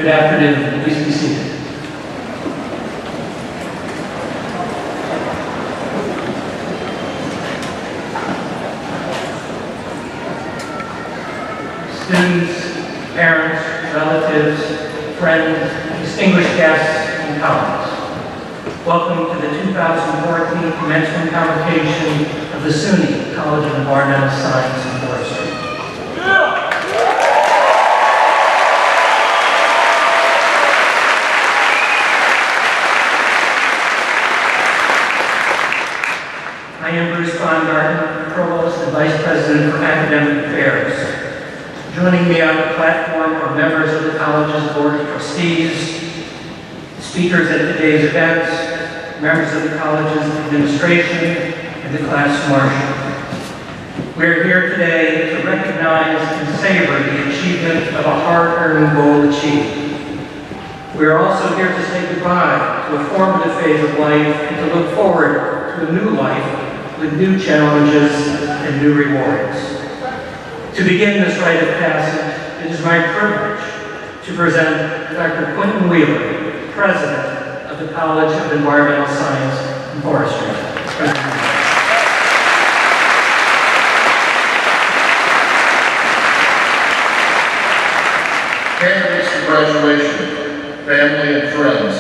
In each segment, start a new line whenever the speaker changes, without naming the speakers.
Good afternoon. Please be seated. Students, parents, relatives, friends, distinguished guests, and colleagues, welcome to the 2014 commencement convocation of the SUNY College of Environmental Science and Forestry. I am Bruce Baumgarten, Provost and Vice President for Academic Affairs. Joining me on the platform are members of the College's Board of Trustees, speakers at today's events, members of the College's administration, and the class marshal. We are here today to recognize and savor the achievement of a hard-earned goal achieved. We are also here to say goodbye to a formative phase of life and to look forward to a new life with new challenges and new rewards. To begin this rite of passage, it is my privilege to present Dr. Quentin Wheeler, President of the College of Environmental Science and Forestry.
Candidates for graduation, family and friends,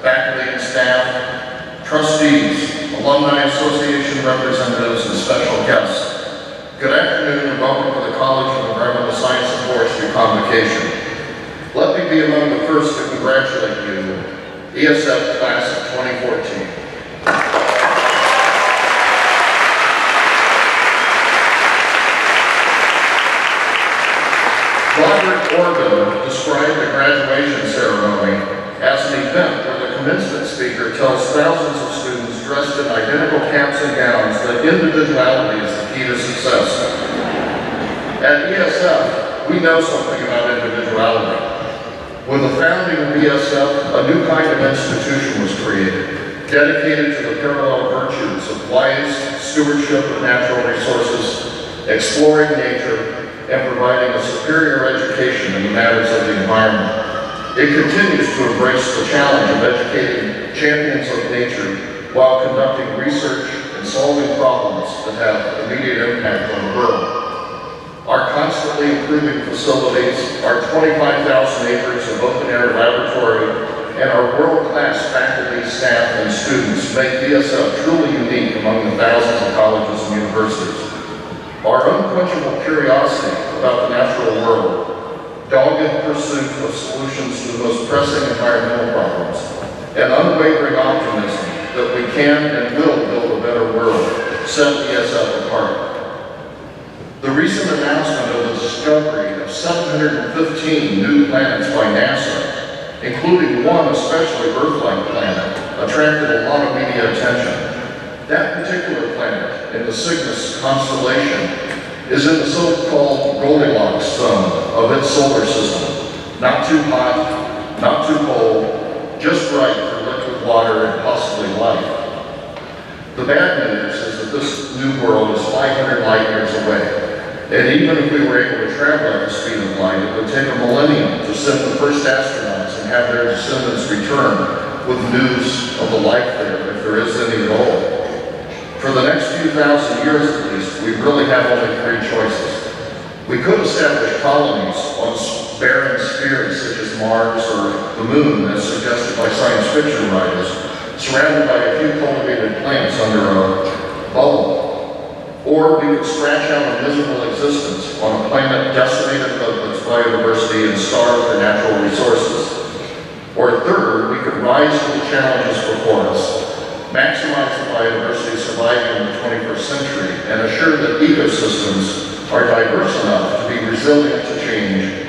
faculty and staff, trustees, alumni association representatives, and special guests. Good afternoon and welcome to the College of Environmental Science and Forestry Convocation. Let me be among the first to congratulate you, ESF Class of 2014. Robert Orban described the graduation ceremony as an event where the commencement speaker tells thousands of students dressed in identical caps and gowns that individuality is the key to success. At ESF, we know something about individuality. With the founding of ESF, a new kind of institution was created, dedicated to the parallel virtues of wise stewardship of natural resources, exploring nature, and providing a superior education in the matters of the environment. It continues to embrace the challenge of educating champions of nature while conducting research and solving problems that have immediate impact on the world. Our constantly improving facilities, our 25,000 acres of open-air laboratory, and our world-class faculty, staff, and students make ESF truly unique among the thousands of colleges and universities. Our unquenchable curiosity about the natural world, dogged pursuit of solutions to the most pressing environmental problems, and unwavering optimism that we can and will build a better world set ESF apart. The recent announcement of the discovery of 715 new planets by NASA, including one especially Earth-like planet, attracted a lot of media attention. That particular planet in the Cygnus constellation is in the so-called Goldilocks zone of its solar system. Not too hot, not too cold, just right for liquid water and possibly life. The bad news is that this new world is 500 light years away. And even if we were able to travel at the speed of light, it would take a millennium to send the first astronauts and have their descendants return with news of the life there, if there is any at all. For the next few thousand years at least, we really have only three choices. We could establish colonies on barren spheres such as Mars or the Moon, as suggested by science fiction writers, surrounded by a few cultivated plants under a bubble. Or we could scratch out a miserable existence on a planet decimated of its biodiversity and starved for natural resources. Or third, we could rise to the challenges before us, maximize the biodiversity surviving in the 21st century, and assure that ecosystems are diverse enough to be resilient to change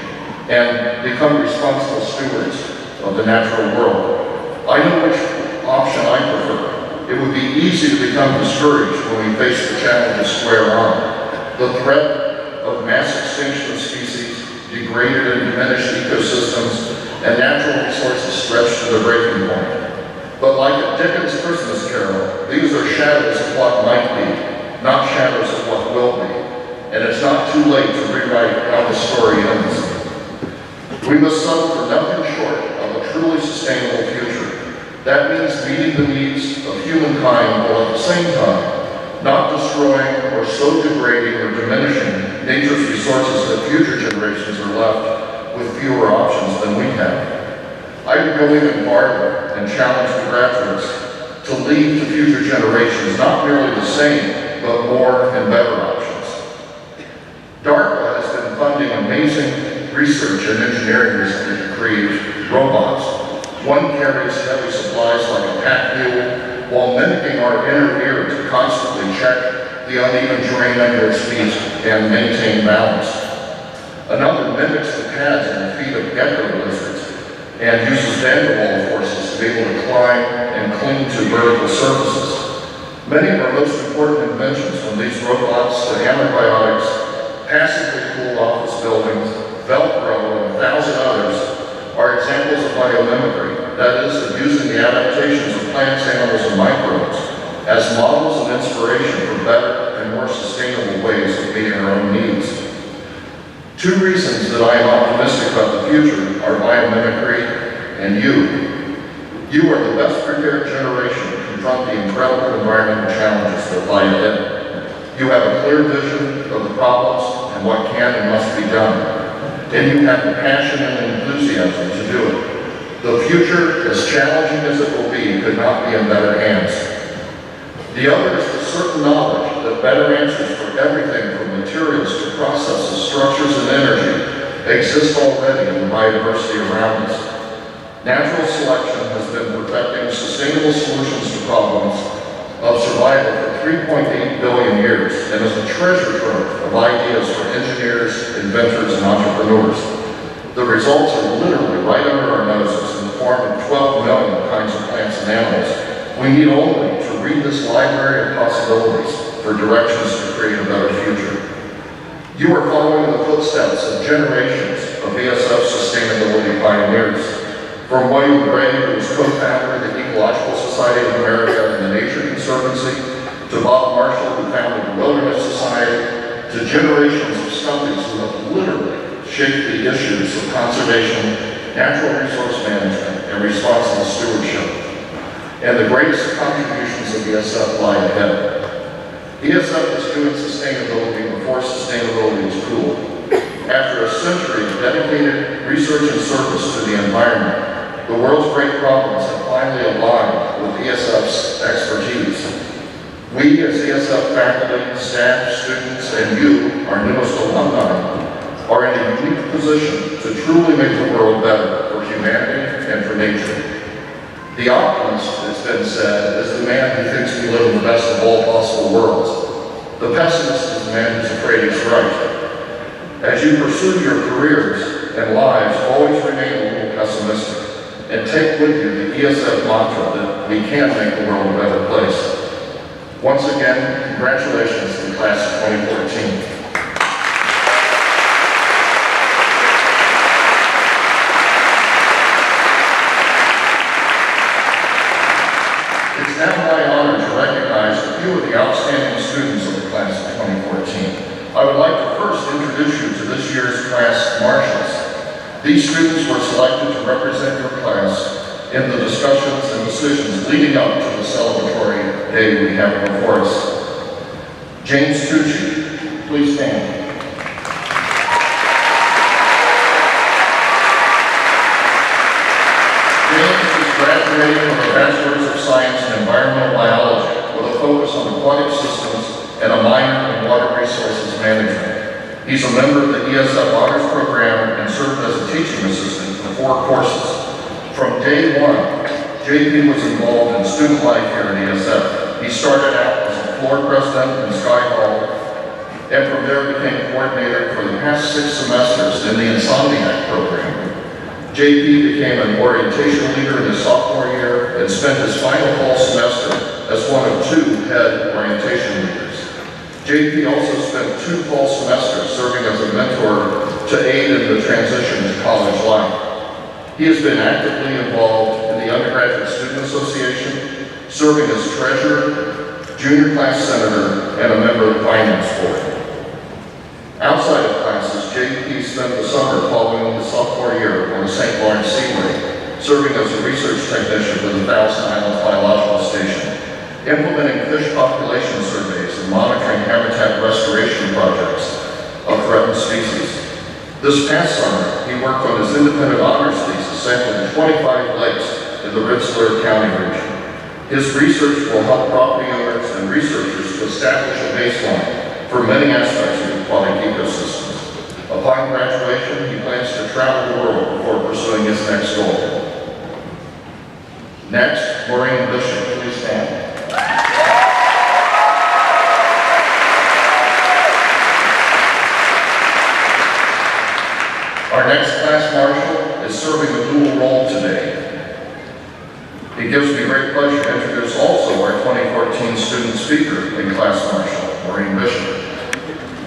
and become responsible stewards of the natural world. I know which option I prefer. It would be easy to become discouraged when we face the challenges square on. The threat of mass extinction of species, degraded and diminished ecosystems, and natural resources stretched to the breaking point. But like a Dickens Christmas Carol, these are shadows of what might be, not shadows of what will be. And it's not too late to rewrite how the story ends. We must settle for nothing sustainable future. That means meeting the needs of humankind while at the same time not destroying or so degrading or diminishing nature's resources that future generations are left with fewer options than we have. I would go even farther and challenge the graduates to leave to future generations not merely the same, but more and better options. DARPA has been funding amazing research and engineering recently to create robots. One carries heavy supplies like a pack mule while mimicking our inner ear to constantly check the uneven terrain under its feet and maintain balance. Another mimics the pads in the feet of gecko lizards and uses van der Waals forces to be able to climb and cling to vertical surfaces. Many of our most important inventions, from these robots to antibiotics, passively cooled office buildings, Velcro, and 1,000 others, are examples of biomimicry, that is, of using the adaptations of plants, animals, and microbes as models of inspiration for better and more sustainable ways of meeting our own needs. Two reasons that I am optimistic about the future are biomimicry and you. You are the best prepared generation to confront the incredible environmental challenges that lie ahead. You have a clear vision of the problems and what can and must be done. And you have the passion and enthusiasm to do it. The future, as challenging as it will be, could not be in better hands. The other is the certain knowledge that better answers for everything from materials to processes, structures, and energy exist already in the biodiversity around us. Natural selection has been perfecting sustainable solutions to problems of survival for 3.8 billion years and is a treasure trove of ideas for engineers, inventors, and entrepreneurs. The results are literally right under our noses in the form of 12 million kinds of plants and animals. We need only to read this library of possibilities for directions to create a better future. You are following the footsteps of generations of ESF sustainability pioneers. From William Gray, who was co-founder of the Ecological Society of America and the Nature Conservancy, to Bob Marshall, who founded the Wilderness Society, to generations of Stumpies who have literally shaped the issues of conservation, natural resource management, and responsible stewardship. And the greatest contributions of ESF lie ahead. ESF was doing sustainability before sustainability was cool. After a century of dedicated research and service to the environment, the world's great problems have finally aligned with ESF's expertise. We as ESF faculty, staff, students, and you, our newest alumni, are in a unique position to truly make the world better for humanity and for nature. The optimist, it's been said, is the man who thinks we live in the best of all possible worlds. The pessimist is the man who's afraid he's right. As you pursue your careers and lives, always remain a little pessimistic and take with you the ESF mantra that we can make the world a better place. Once again, congratulations to the class of 2014. It's now my honor to recognize a few of the outstanding students of the class of 2014. I would like to first introduce you to this year's class marshals. These students were selected to represent your class in the discussions and decisions leading up to the celebratory day we have before us. James Tucci, please stand. Graduating with a Bachelor's of Science in Environmental Biology with a focus on aquatic systems and a minor in water resources management. He's a member of the ESF Honors Program and served as a teaching assistant for 4 courses. From day one, JP was involved in student life here at ESF. He started out as a floor president in Sky Hall and from there became coordinator for the past 6 semesters in the Insomniac program. JP became an orientation leader in his sophomore year and spent his final fall semester as one of 2 head orientation leaders. JP also spent 2 fall semesters serving as a mentor to aid in the transition to college life. He has been actively involved in the Undergraduate Student Association, serving as treasurer, junior class senator, and a member of the finance board. Outside of classes, JP spent the summer following his sophomore year on the St. Lawrence Seaway, serving as a research technician for the Thousand Islands Biological Station, implementing fish population surveys and monitoring habitat restoration projects of threatened species. This past summer, he worked on his independent honors thesis sampling 25 lakes in the Rensselaer County region. His research will help property owners and researchers to establish a baseline for many aspects of aquatic ecosystems. Upon graduation, he plans to travel the world before pursuing his next goal. Next, Maureen Bishop, please stand. Our next class marshal is serving a dual role today. It gives me great pleasure to introduce also our 2014 student speaker in class marshal, Maureen Bishop.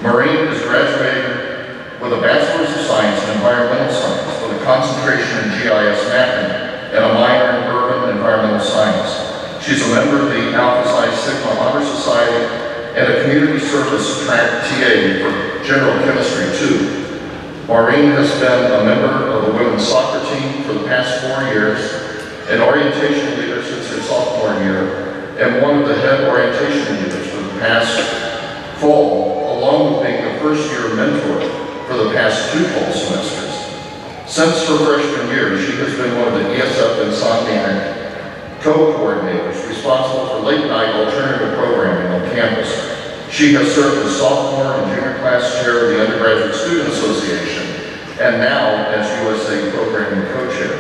Maureen is graduating with a Bachelor's of Science in Environmental Science with a concentration in GIS mapping and a minor in Urban Environmental Science. She's a member of the Alpha Psi Sigma Honor Society and a community service track TA for General Chemistry 2. Maureen has been a member of the women's soccer team for the past 4 years, an orientation leader since her sophomore year, and one of the head orientation leaders for the past fall, along with being the first-year mentor for the past 2 fall semesters. Since her freshman year, she has been one of the ESF Insomniac co-coordinators responsible for late-night alternative programming on campus. She has served as sophomore and junior class chair of the Undergraduate Student Association, and now as USA Programming Co-Chair.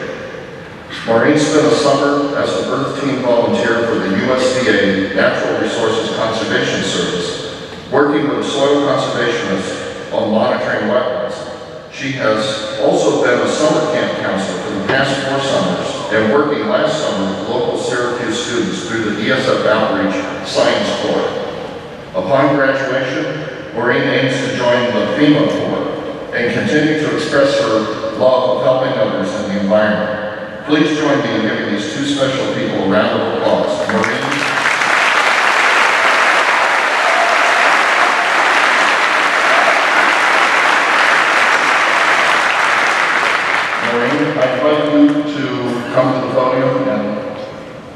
Maureen spent a summer as an Earth Team volunteer for the USDA Natural Resources Conservation Service, working with soil conservationists on monitoring wetlands. She has also been a summer camp counselor for the past 4 summers and working last summer with local Syracuse students through the ESF Outreach Science Corps. Upon graduation, Maureen aims to join the FEMA Corps and continue to express her love of helping others in the environment. Please join me in giving these 2 special people a round of applause. Maureen. Maureen, I invite you to come to the podium and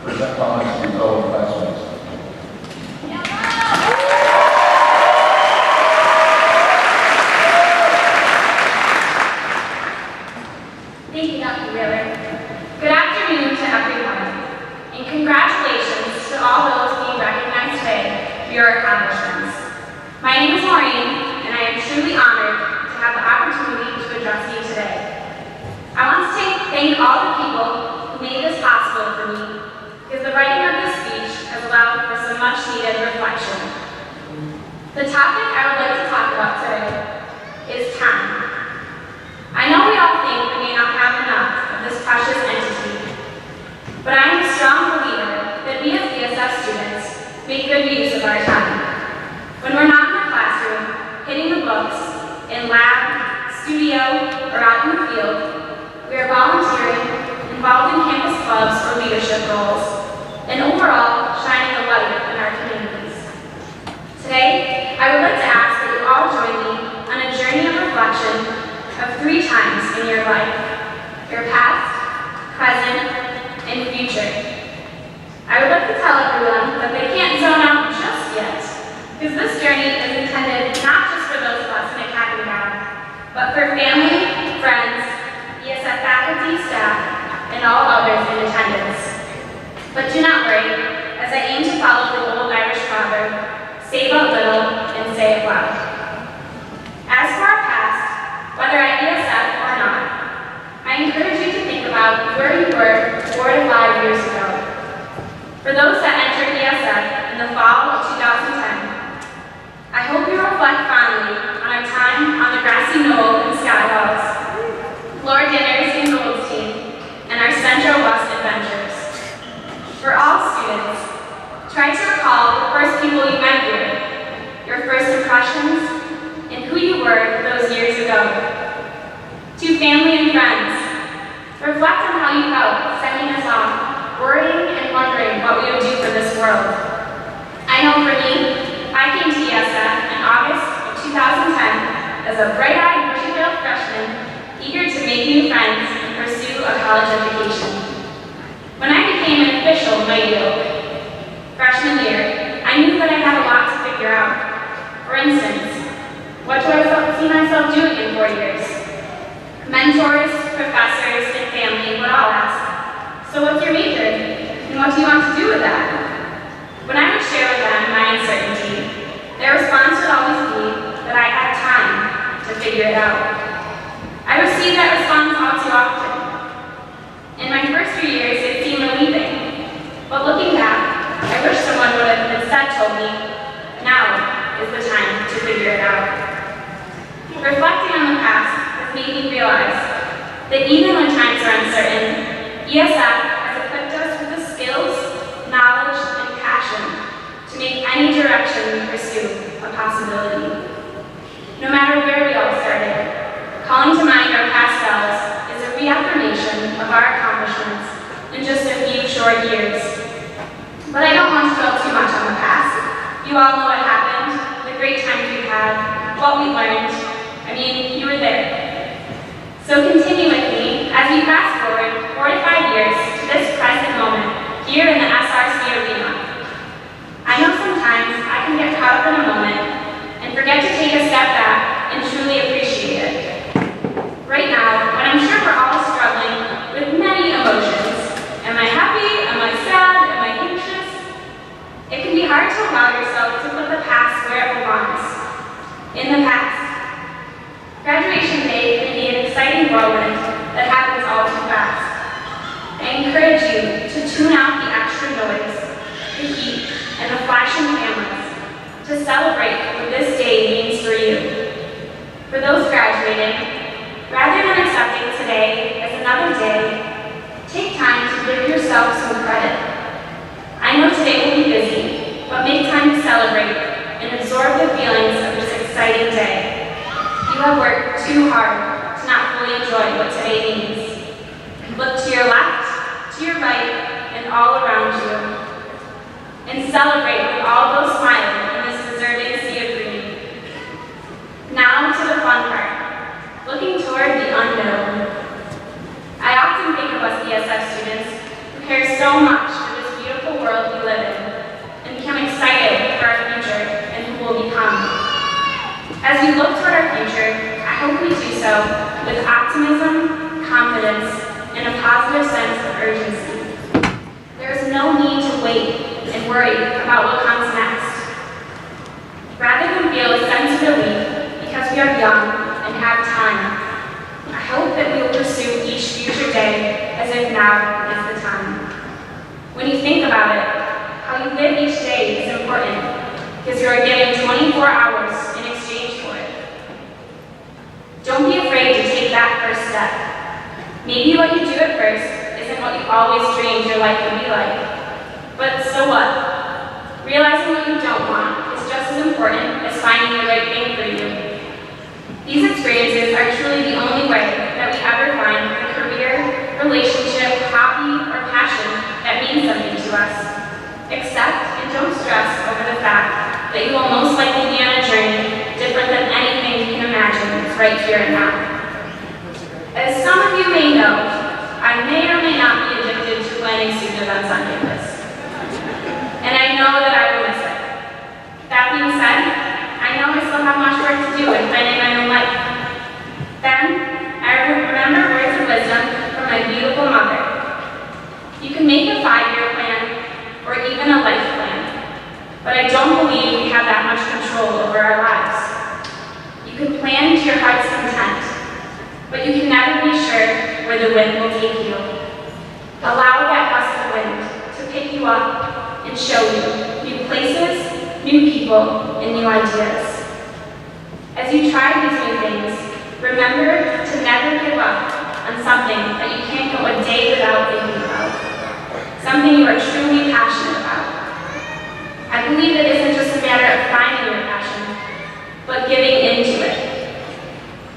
present comments to your fellow classmates.
Thank you, Dr. Wheeler. Good afternoon to everyone, and congratulations to all those being recognized today for your accomplishments. My name is Maureen, and I am truly honored to have the opportunity to address you today. I want to thank all the people who made this possible for me, because the writing of this speech has allowed for some much-needed reflection. The topic I would like to talk about today is time. I know we all think we may not have enough of this precious entity, but I am a strong believer that we as ESF students make good use of our time. When we're not in the classroom, hitting the books, in lab, studio, or out in the field, we are volunteering, involved in campus clubs or leadership roles, and overall shining a light in our communities. Today, I would like to ask that you all join me on a journey of reflection of 3 times in your life: your past, present, and future. I would like to tell everyone that they can't zone out just yet, because this journey is intended not just for those of us in a cap and gown, but for family, friends, ESF faculty, staff, and all others in attendance. But do not worry, as I aim to follow the old Irish proverb, say but little and say it loud. As for our past, whether at ESF or not, I encourage you to think about where you were 4 to 5 years ago. For those that entered ESF in the fall of 2010, I hope you reflect fondly on our time on the grassy knoll in Skywells, floor dinners in Goldstein, and our Central West adventures. For all students, try to recall the first people you met here, your first impressions, and who you were those years ago. To family and friends, reflect on how you felt sending us off, worrying and wondering what we would do for this world. I know for me, I came to ESF in August of 2010 as a bright-eyed, bushy-tailed freshman, eager to make new friends and pursue a college education. my yoke. Freshman year, I knew that I had a lot to figure out. For instance, what do I see myself doing in 4 years? Mentors, professors, and family would all ask, so what's your major? And what do you want to do with that? When I would share with them my uncertainty, their response would always be that I had time to figure it out. I received that response all too often. In my first few years, it seemed relieving. But looking back, I wish someone would have instead told me, now is the time to figure it out. Reflecting on the past has made me realize that even when times are uncertain, ESF has equipped us with the skills, knowledge, and passion to make any direction we pursue a possibility. No matter where we all started, calling to mind our past selves is a reaffirmation of our accomplishments in just a few short years. But I don't want to dwell too much on the past. You all know what happened, the great times we had, what we learned. I mean, you were there. So continue with me as we fast forward 4 to 5 years to this present moment here in the SRC Arena. I know sometimes I can get caught up in a moment and forget to take a step back and truly appreciate it. Right now, when I'm sure we're all struggling with many emotions, am I happy? Am I sad? Am I anxious? It can be hard to allow yourself to put the past where it belongs, in the past. Graduation day can be an exciting whirlwind that happens all too fast. I encourage you to tune out the extra noise, the heat, and the flashing cameras to celebrate what this day means for you. For those graduating, rather than accepting today as another day, take time to give yourself some credit. I know today will be busy, but make time to celebrate and absorb the feelings of this exciting day. You have worked too hard to not fully enjoy what today means. Look to your left, to your right, and all around you, and celebrate with all those smiling in this deserving sea of green. Now to the fun part. Looking toward the unknown. I often think of us ESF students who care so much for this beautiful world we live in and become excited for our future and who we'll become. As we look toward our future, I hope we do so with optimism, confidence, and a positive sense of urgency. There is no need to wait and worry about what comes next. Rather than feel a sense of relief because we are young and have time, I hope that we will pursue each future day as if now is the time. When you think about it, how you live each day is important because you are given 24 hours in exchange for it. Don't be afraid to take that first step. Maybe what you do at first isn't what you always dreamed your life would be like. But so what? Realizing what you don't want is just as important as finding the right thing for you. These experiences are truly the only way that we ever find the career, relationship, hobby, or passion that means something to us. Accept and don't stress over the fact that you will most likely be on a journey different than anything you can imagine is right here and now. As some of you may know, I may or may not be addicted to planning student events on campus. And I know that I will miss it. That being said, I know I still have much work to do in planning my own life. Then, I remember words of wisdom from my beautiful mother. You can make a 5-year plan, or even a life plan, but I don't believe we have that much control over our lives. You can plan to your heart's content, but you can never be sure where the wind will take you. Allow that gust of wind to pick you up and show you new places, new people, and new ideas. As you try these new things, remember to never give up on something that you can't go a day without thinking about, something you are truly passionate about. I believe it isn't just a matter of finding your passion, but giving into it.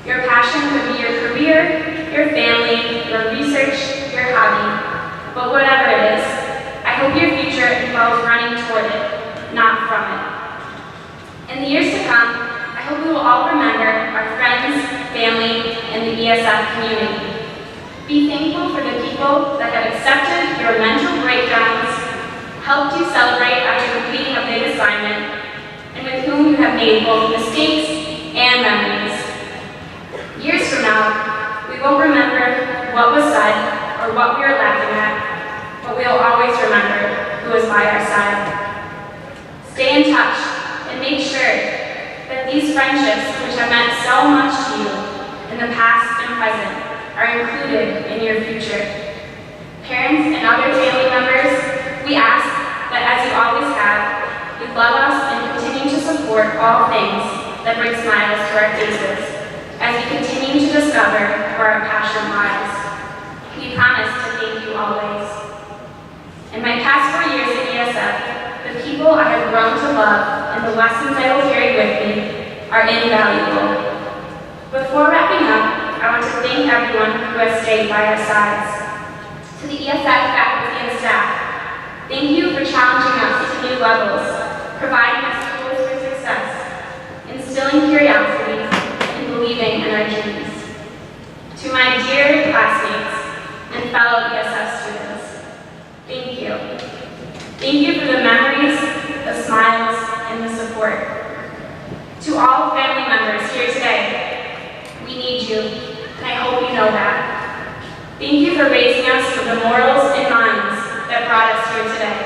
Your passion could be your career, your family, your research, your hobby, but whatever it is, I hope your future involves running toward it, not from it. In the years to come, I hope we will all remember our friends, family, and the ESF community. Be thankful for the people that have accepted your mental breakdowns, helped you celebrate after completing a big assignment, and with whom you have made both mistakes and memories. Years from now, we won't remember what was said or what we were laughing at, but we will always remember who was by our side. Stay in touch and make sure that these friendships, which have meant so much to you in the past and present, are included in your future. Parents and other family members, we ask that as you always have, you love us and continue to support all things that bring smiles to our faces as we continue to discover where our passion lies. We promise to thank you always. In my past 4 years at ESF, the people I have grown to love and the lessons I will carry with me are invaluable. Before wrapping up, I want to thank everyone who has stayed by our sides. To the ESF faculty and staff, thank you for challenging us to new levels, providing us tools for success, instilling curiosity, and believing in our dreams. To my dear classmates and fellow ESF students, thank you. Thank you for the memories, the smiles, and the support. To all family members here today, we need you, and I hope you know that. Thank you for raising us with the morals and minds that brought us here today.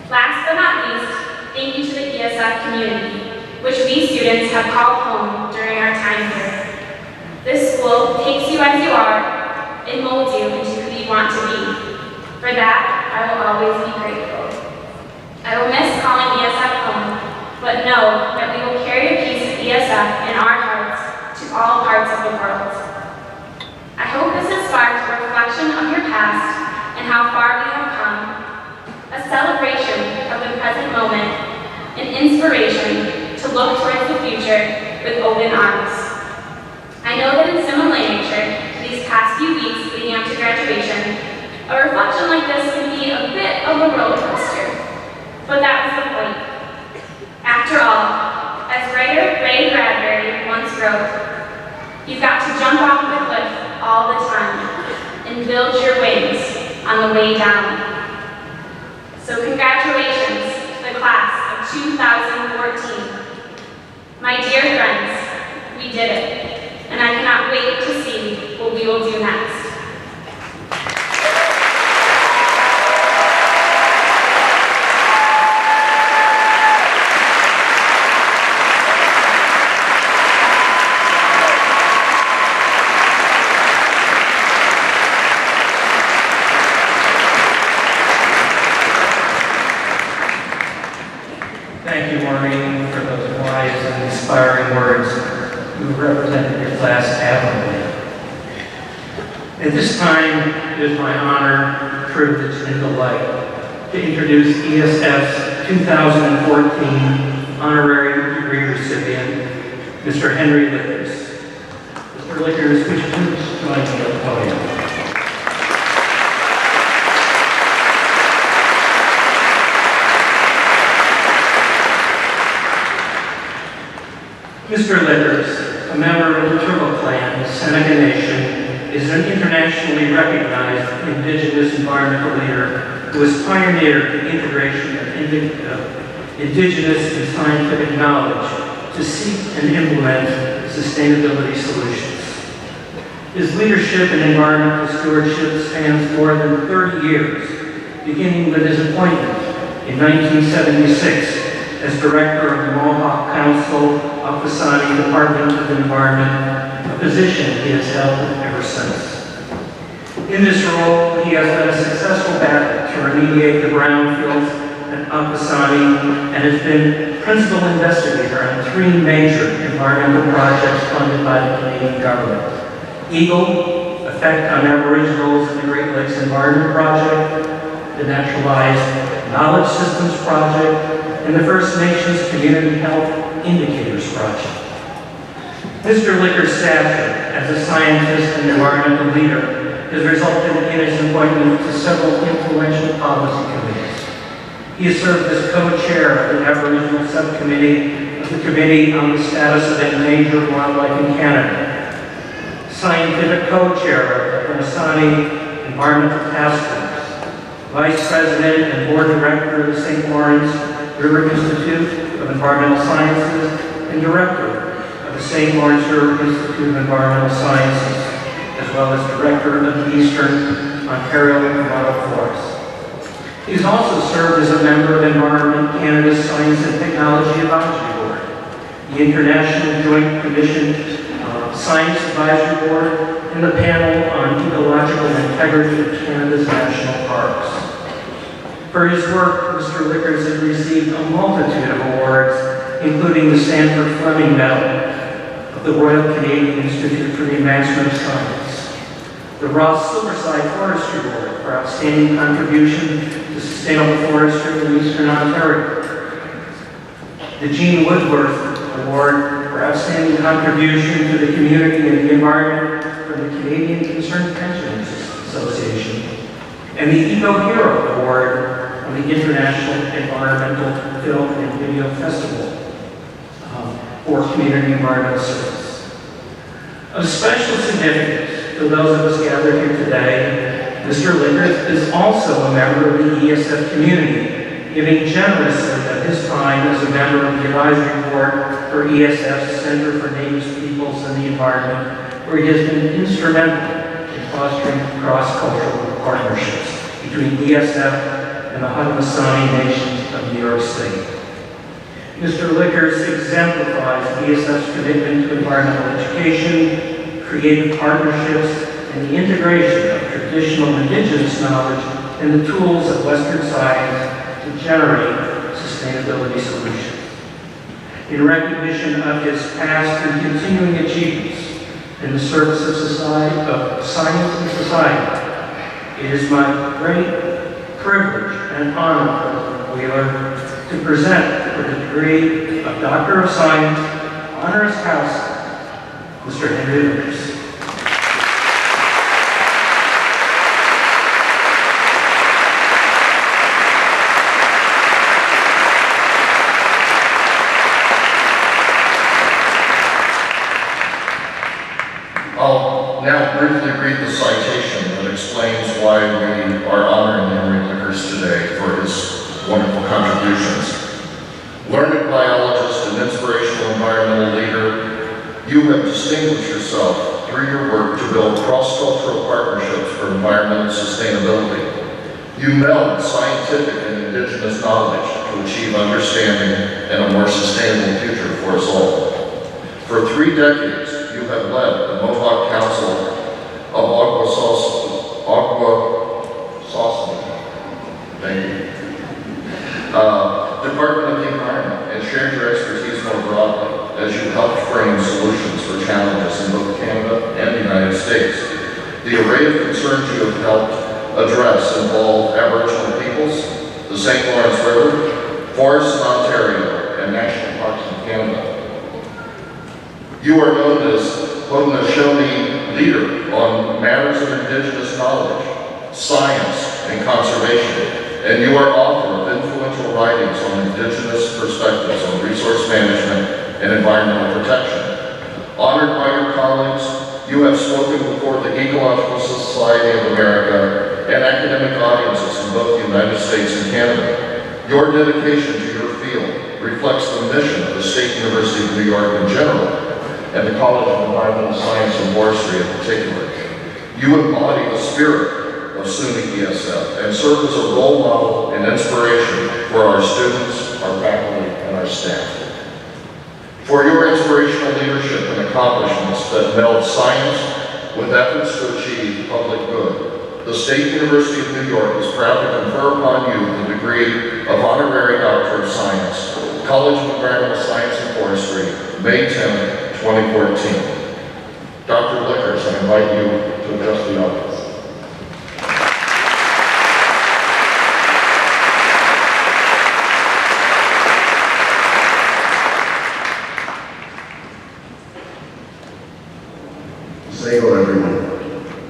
Last but not least, thank you to the ESF community, which we students have called home during our time here. This school takes you as you are and molds you into who you want to be. For that, I will always be grateful. I will miss calling ESF home, but know that we will carry a piece of ESF in our hearts to all parts of the world. I hope this has sparked a reflection of your past and how far we have come, a celebration of the present moment, an inspiration to look towards the future with open arms. I know that in similar nature to these past few weeks leading up to graduation, a reflection like this can be a bit of a roller coaster, but that was the point. After all, as writer Ray Bradbury once wrote, you've got to jump off the cliff all the time and build your wings on the way down. So congratulations to the class of 2014. My dear friends, we did it, and I cannot wait to see what we will do next.
Thank you, Maureen, for those wise and inspiring words. You represented your class admirably. At this time, it is my honor, privilege, and delight to introduce ESF's 2014 honorary degree recipient, Mr. Henry Lickers. Mr. Lickers, would you please join me at the podium? Mr. Lickers, a member of the Turtle Clan, Seneca Nation, is an internationally recognized indigenous environmental leader who has pioneered the integration of indigenous and scientific knowledge to seek and implement sustainability solutions. His leadership in environmental stewardship spans more than 30 years, beginning with his appointment in 1976 as Director of the Mohawk Council of Pisani Department of Environment, a position he has held ever since. In this role, he has led a successful battle to remediate the brownfields at Akwesasne and has been principal investigator on 3 major environmental projects funded by the Canadian government. EAGLE, Effect on Aboriginals in the Great Lakes Environment Project, the Naturalized Knowledge Systems Project, and the First Nations Community Health Indicators Project. Mr. Lickers' stature as a scientist and environmental leader has resulted in his appointment to several influential policy committees. He has served as co-chair of the Aboriginal Subcommittee of the Committee on the Status of Endangered Wildlife in Canada, scientific co-chair of the Pisani Environmental Task Force, Vice President and Board Director of the St. Lawrence River Institute of Environmental Sciences, and Director of the St. Lawrence River Institute of Environmental Sciences, as well as Director of the Eastern Ontario Model Forest. He's also served as a member of Environment Canada's Science and Technology Advisory Board, the International Joint Commission Science Advisory Board, and the panel on ecological integrity of Canada's national parks. For his work, Mr. Lickers has received a multitude of awards, including the Sanford Fleming Medal of the Royal Canadian Institute for the Advancement of Science, the Ross Silverside Forestry Award for outstanding contribution to sustainable forestry in Eastern Ontario, the Jean Woodworth Award for outstanding contribution to the community and the environment from the Canadian Concerned Pensions Association, and the Eco Hero Award from the International Environmental Film and Video Festival for community environmental service. Of special significance to those of us gathered here today, Mr. Lickers is also a member of the ESF community, giving generously of his time as a member of the advisory board for ESF's Center for Native Peoples and the Environment, where he has been instrumental in fostering cross-cultural partnerships between ESF and the Haudenosaunee Nations of New York State. Mr. Lickers exemplifies ESF's commitment to environmental education, creative partnerships, and the integration of traditional indigenous knowledge and the tools of Western science to generate sustainability solutions. In recognition of his past and continuing achievements in the service of society, of science and society, it is my great privilege and honor, President Wheeler, to present for the degree of Doctor of Science, honoris causa, Mr. Henry Lickers.
I'll now briefly read the citation that explains why we are honoring Henry Lickers today for his wonderful contributions. Learned biologist and inspirational environmental leader, you have distinguished yourself through your work to build cross-cultural partnerships for environmental sustainability. You meld scientific and indigenous knowledge to achieve understanding and a more sustainable future for us all. For 3 decades, you have led the Mohawk Council of Department of the Environment, and shared your expertise more broadly as you help frame solutions for challenges in both Canada and the United States. The array of concerns you have helped address involve Aboriginal peoples, the St. Lawrence River, forests in Ontario, and national parks in Canada. You are known as Haudenosaunee leader on matters of indigenous knowledge, science, and conservation, and you are author of influential writings on indigenous perspectives on resource management and environmental protection. Honored by your colleagues, you have spoken before the Ecological Society of America and academic audiences in both the United States and Canada. Your dedication to your field reflects the mission of the State University of New York in general, and the College of Environmental Science and Forestry in particular. You embody the spirit of SUNY ESF and serve as a role model and inspiration for our students, our faculty, and our staff. For your inspirational leadership and accomplishments that meld science with efforts to achieve public good, the State University of New York is proud to confer upon you the degree of Honorary Doctor of Science, College of Environmental Science and Forestry, May 10, 2014. Dr. Lickers, I invite you to address the audience.
Hello everyone.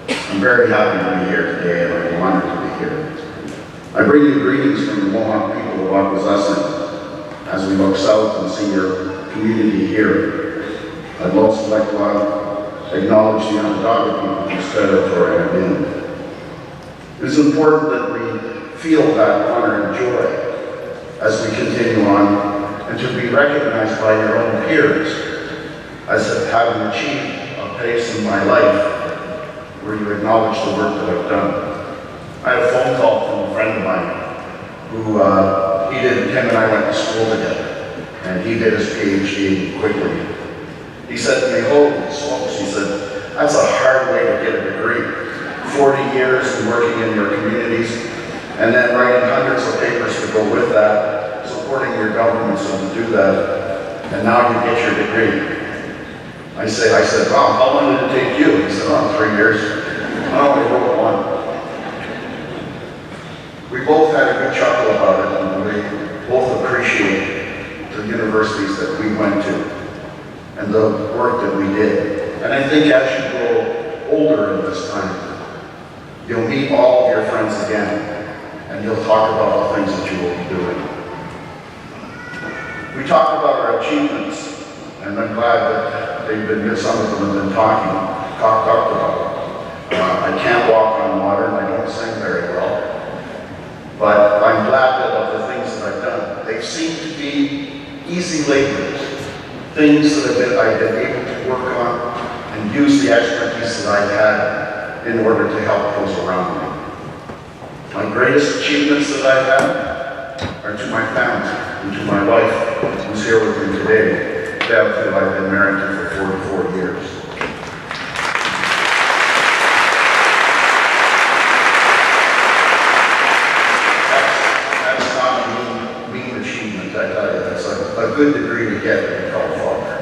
I'm very happy to be here today and I'm honored to be here. I bring you greetings from the Mohawk people of Akwesasne as we look south and see your community here. I'd also like to acknowledge the Onondaga people whose territory I'm in. It is important that we feel that honor and joy as we continue on, and to be recognized by your own peers as having achieved a pace in my life where you acknowledge the work that I've done. I had a phone call from a friend of mine who, Ken and I went to school together, and he did his PhD quickly. He said to me, holy smokes, he said, that's a hard way to get a degree. 40 years and working in your communities, and then writing hundreds of papers to go with that, supporting your governments and to do that, and now you get your degree. I said, wow, how long did it take you? He said, 3 years. I only wrote one. We both had a good chuckle about it, and we both appreciate the universities that we went to and the work that we did. And I think as you grow older in this time, you'll meet all of your friends again, and you'll talk about the things that you will be doing. We talked about our achievements, and I'm glad that some of them have been talked about. I can't walk on water, and I don't sing very well. But I'm glad that of the things that I've done, they seem to be easy labors, things that I've been able to work on and use the expertise that I've had in order to help those around me. My greatest achievements that I've had are to my family and to my wife, who's here with me today, Deb, who I've been married to for 44 years. A good degree to get to become father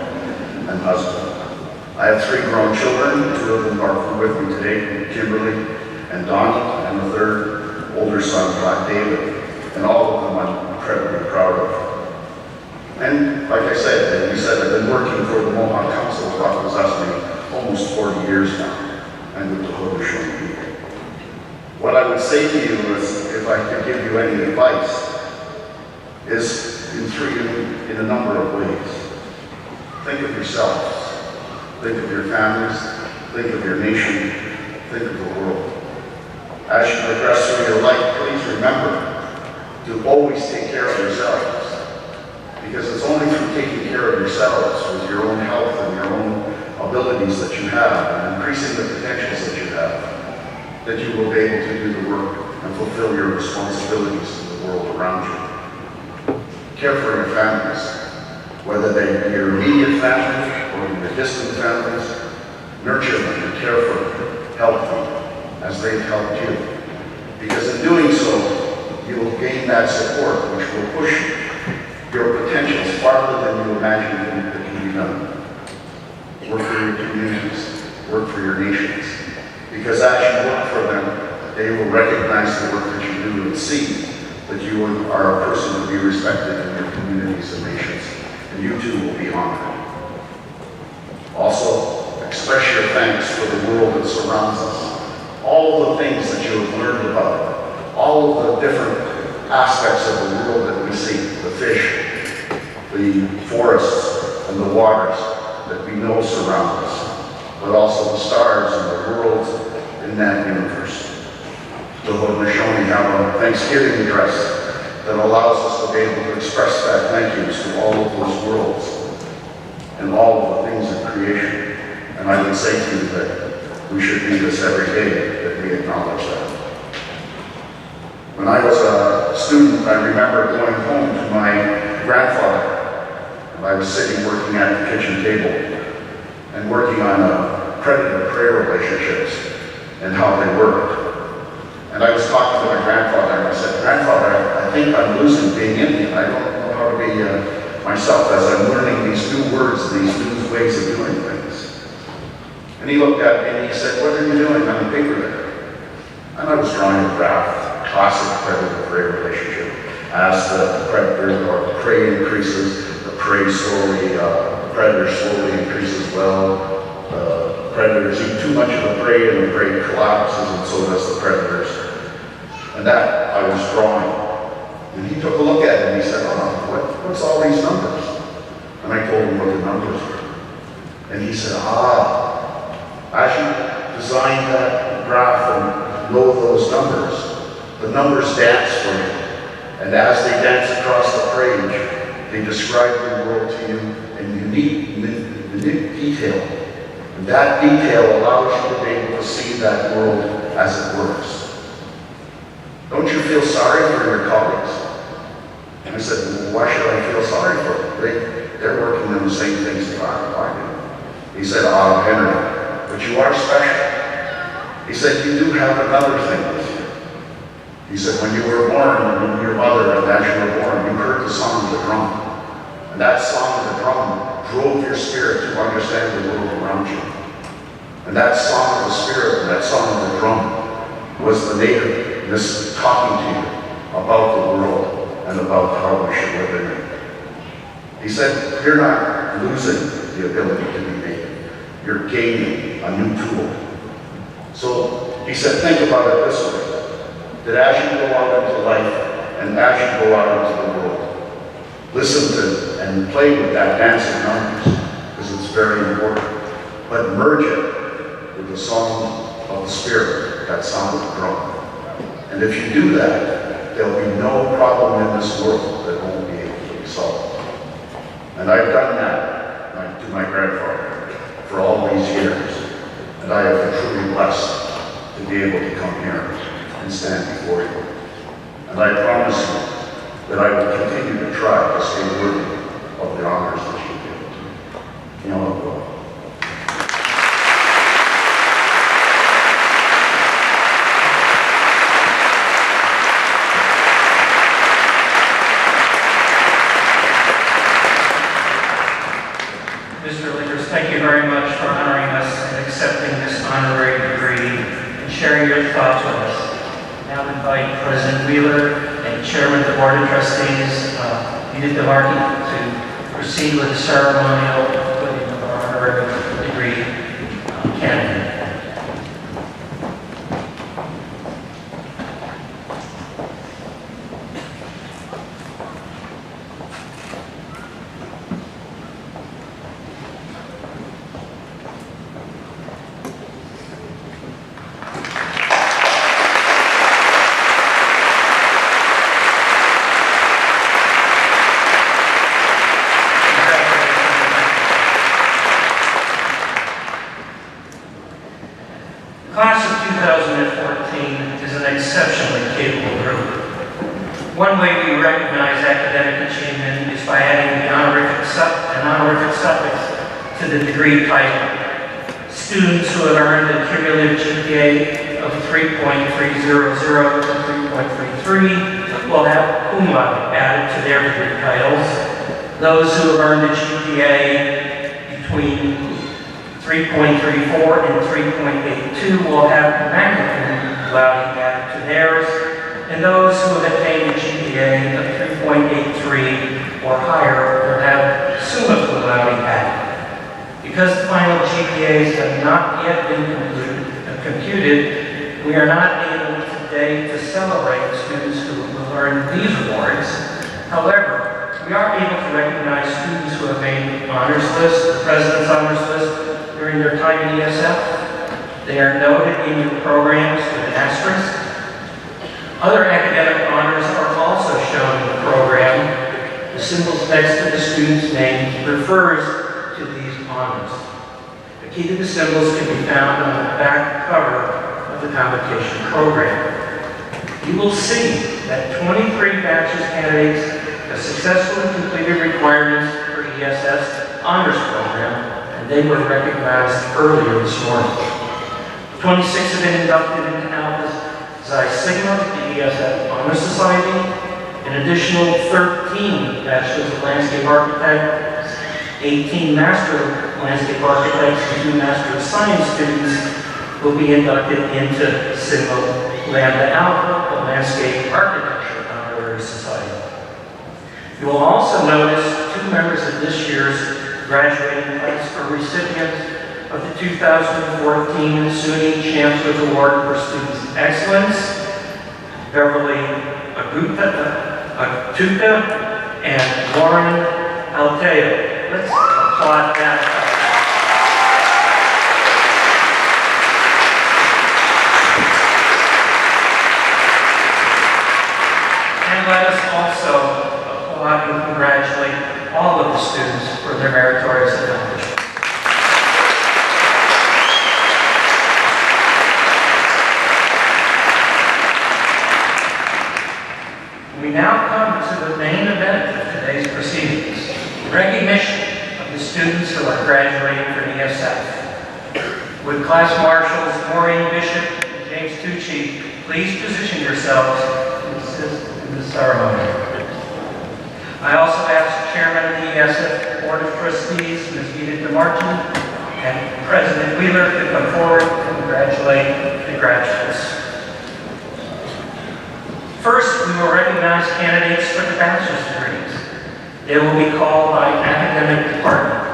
and husband. I have 3 grown children, 2 of them are with me today, Kimberly and Donald, and the 3rd older son, Black David, and all of them I'm incredibly proud of. And like I said, I've been working for the Mohawk Council of Rockville almost 40 years now, and with the Haudenosaunee people. What I would say to you is, if I could give you any advice, is in a number of ways. Think of yourselves, think of your families, think of your nation, think of the world. As you progress through your life, please remember to always take care of yourselves, because it's only through taking care of yourselves with your own health and your own abilities that you have and increasing the potentials that you have that you will be able to do the work and fulfill your responsibilities in the world around you. Care for your families, whether they be your immediate family or your distant families. Nurture them and care for them, help them as they've helped you. Because in doing so, you will gain that support which will push your potentials farther than you imagine that can be done. Work for your communities, work for your nations. Because as you work for them, they will recognize the work that you do and see that you are a person to be respected in your communities and nations, and you too will be honored. Also, express your thanks for the world that surrounds us. All of the things that you have learned about, all of the different aspects of the world that we see, the fish, the forests, and the waters that we know surround us, but also the stars and the worlds in that universe. The Haudenosaunee have a Thanksgiving address that allows us to be able to express that thank yous to all of those worlds and all of the things in creation. And I would say to you that we should do this every day, that we acknowledge that. When I was a student, I remember going home to my grandfather, and I was sitting working at the kitchen table and working on predator-prey relationships and how they worked. And I was talking to my grandfather, and I said, Grandfather, I think I'm losing being Indian. I don't know how to be myself as I'm learning these new words, these new ways of doing things. And he looked at me and he said, what are you doing on the paper there? And I was drawing a graph, classic predator-prey relationship. As the predator or the prey increases, the predator slowly increases well. The predators eat too much of the prey and the prey collapses, and so does the predators. And that I was drawing. And he took a look at it and he said, what's all these numbers? And I told him what the numbers were. And he said, as you design that graph and know those numbers, The numbers dance for you. And as they dance across the page, they describe the world to you in unique detail. And that detail allows you to be able to see that world as it works. Don't you feel sorry for your colleagues? And I said, well, why should I feel sorry for them? They're working on the same things that I do. He said, Henry, but you are special. He said, you do have another thing with you. He said, when you were born, and your mother, and as you were born, you heard the song of the drum. And that song of the drum drove your spirit to understand the world around you. And that song of the spirit, and that song of the drum, was the nativeness talking to you about the world and about how we should live in it. He said, you're not losing the ability to be native. You're gaining a new tool. So he said, think about it this way. That as you go out into life and as you go out into the world, listen to and play with that dancing numbers because it's very important. But merge it with the song of the spirit, that sound of the drum. And if you do that, there'll be no problem in this world that won't be able to be solved. And I've done that to my grandfather for all these years. And I have been truly blessed to be able to come here and stand before you. And I promise you that I will continue to try to stay worthy of the honors that you give to me. You know,
Mr. Liggers, thank you very much for honoring us and accepting this honorary degree and sharing your thoughts with us. Now I invite President Wheeler and Chairman of the Board of Trustees, Edith DeMarchi, to proceed with the ceremonial putting of our honorary degree candidate. Class of 2014 is an exceptionally capable group. One way we recognize academic achievement is by adding an honorific suffix to the degree title. Students who have earned a cumulative GPA of 3.300 to 3.33 will have cum laude added to their degree titles. Those who have earned a GPA between 3.34 and 3.82 will have magna cum laude added to theirs, and those who have attained a GPA of 3.83 or higher will have summa cum laude added. Because the final GPAs have not yet been computed, we are not able today to celebrate students who will earn these awards. However, we are able to recognize students who have made the honors list, the President's honors list, during their time in ESF. They are noted in your programs with an asterisk. Other academic honors are also shown in the program. The symbols next to the student's name refers to these honors. The key to the symbols can be found on the back cover of the convocation program. You will see that 23 bachelor's candidates have successfully completed requirements for ESF's honors program, and they were recognized earlier this morning. 26 have been inducted into Alpha Xi Sigma, the ESF Honor Society. An additional 13 Bachelor's of Landscape Architects, 18 Master of Landscape Architects, and 2 Master of Science students will be inducted into Sigma Lambda Alpha, the Landscape Architecture Honorary Society. You will also notice 2 members of this year's graduating class are recipients of the 2014 SUNY Chancellor's Award for Student Excellence, Beverly Atuka and Lauren Alteo. Let's applaud that. let us also applaud and congratulate all of the students for their meritorious accomplishments. We now come to the main event of today's proceedings, recognition of the students who are graduating from ESF. Would Class Marshals Maureen Bishop and James Tucci please position yourselves to assist in the ceremony. I also ask Chairman of the ESF Board of Trustees, Ms. Vita DeMarchi, and President Wheeler to come forward and congratulate the graduates. First, we will recognize candidates for the bachelor's degrees. They will be called by academic department.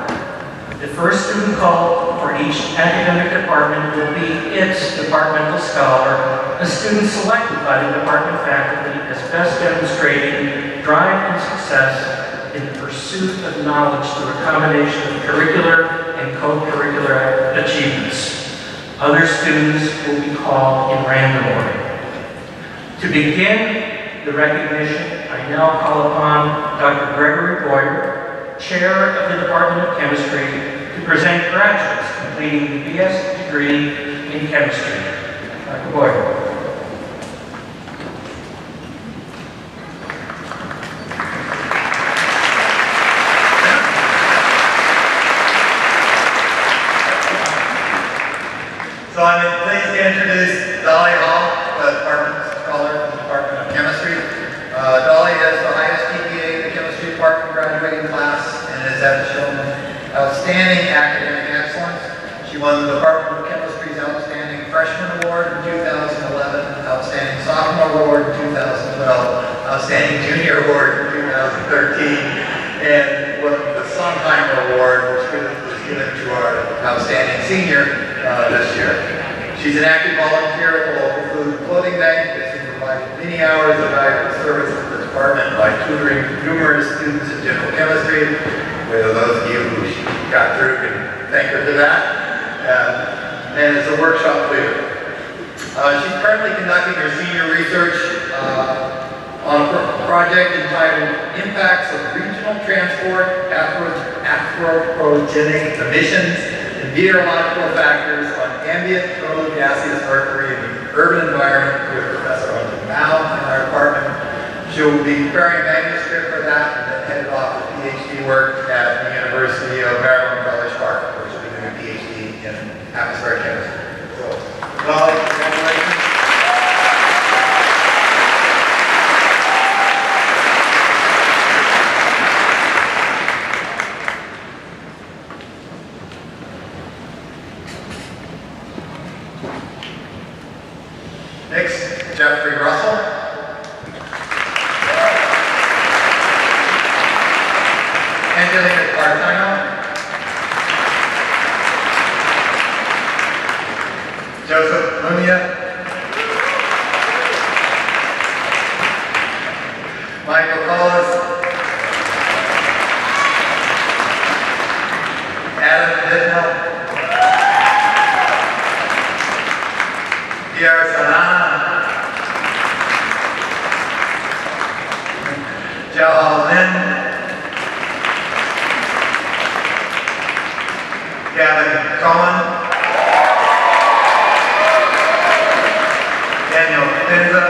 The first student called for each academic department will be its departmental scholar, a student selected by the department faculty as best demonstrating drive and success in the pursuit of knowledge through a combination of curricular and co-curricular achievements. Other students will be called in random order. To begin the recognition, I now call upon Dr. Gregory Boyer, Chair of the Department of Chemistry, to present graduates completing the BS degree in chemistry. Dr. Boyer.
So I'm pleased to introduce Dolly Hall, the department scholar from the Department of Chemistry. Dolly has the highest GPA in the chemistry department graduating class and has shown outstanding academic excellence. She won the Department of Chemistry's Outstanding Freshman Award in 2011, Outstanding Sophomore Award in 2012, Outstanding Junior Award in 2013, and the Sondheimer Award, which was given to our outstanding senior this year. She's an active volunteer at the local food and clothing bank. She's provided many hours of valuable service to the department by tutoring numerous students in general chemistry. Those of you who got through can thank her for that. And is a workshop leader. She's currently conducting her senior research on a project entitled Impacts of Regional Transport, Anthropogenic Emissions, and Meteorological Factors on Ambient Total Gaseous Mercury in the Urban Environment with Professor Mao in our department. She will be preparing a manuscript for that and then headed off to PhD work at the University of Maryland, College Park, where she'll be doing a PhD in atmospheric chemistry. So, well, congratulations. Next, Jeffrey Russell. Angelina Cartano. Joseph Munia. Michael Collis. Adam Vidnell. Pierre Sanana. Jalal Lin. Gavin Cohen. Daniel Pinza.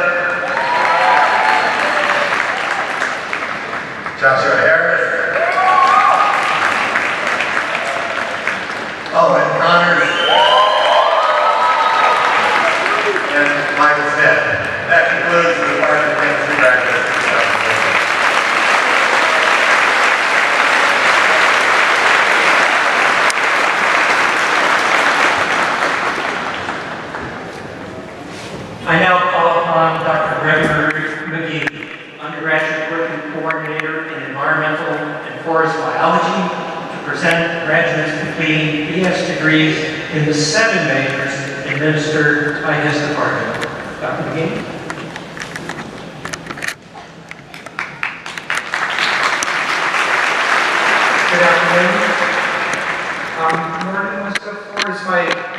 Joshua Harris. Owen Connors. And Michael Smith. That concludes the Department of Chemistry graduates.
I now call upon Dr. Gregory McGee, undergraduate working coordinator in environmental and forest biology, to present graduates completing BS degrees in the 7 majors administered by his department. Dr. McGee.
Good afternoon. Morgan was so far. It's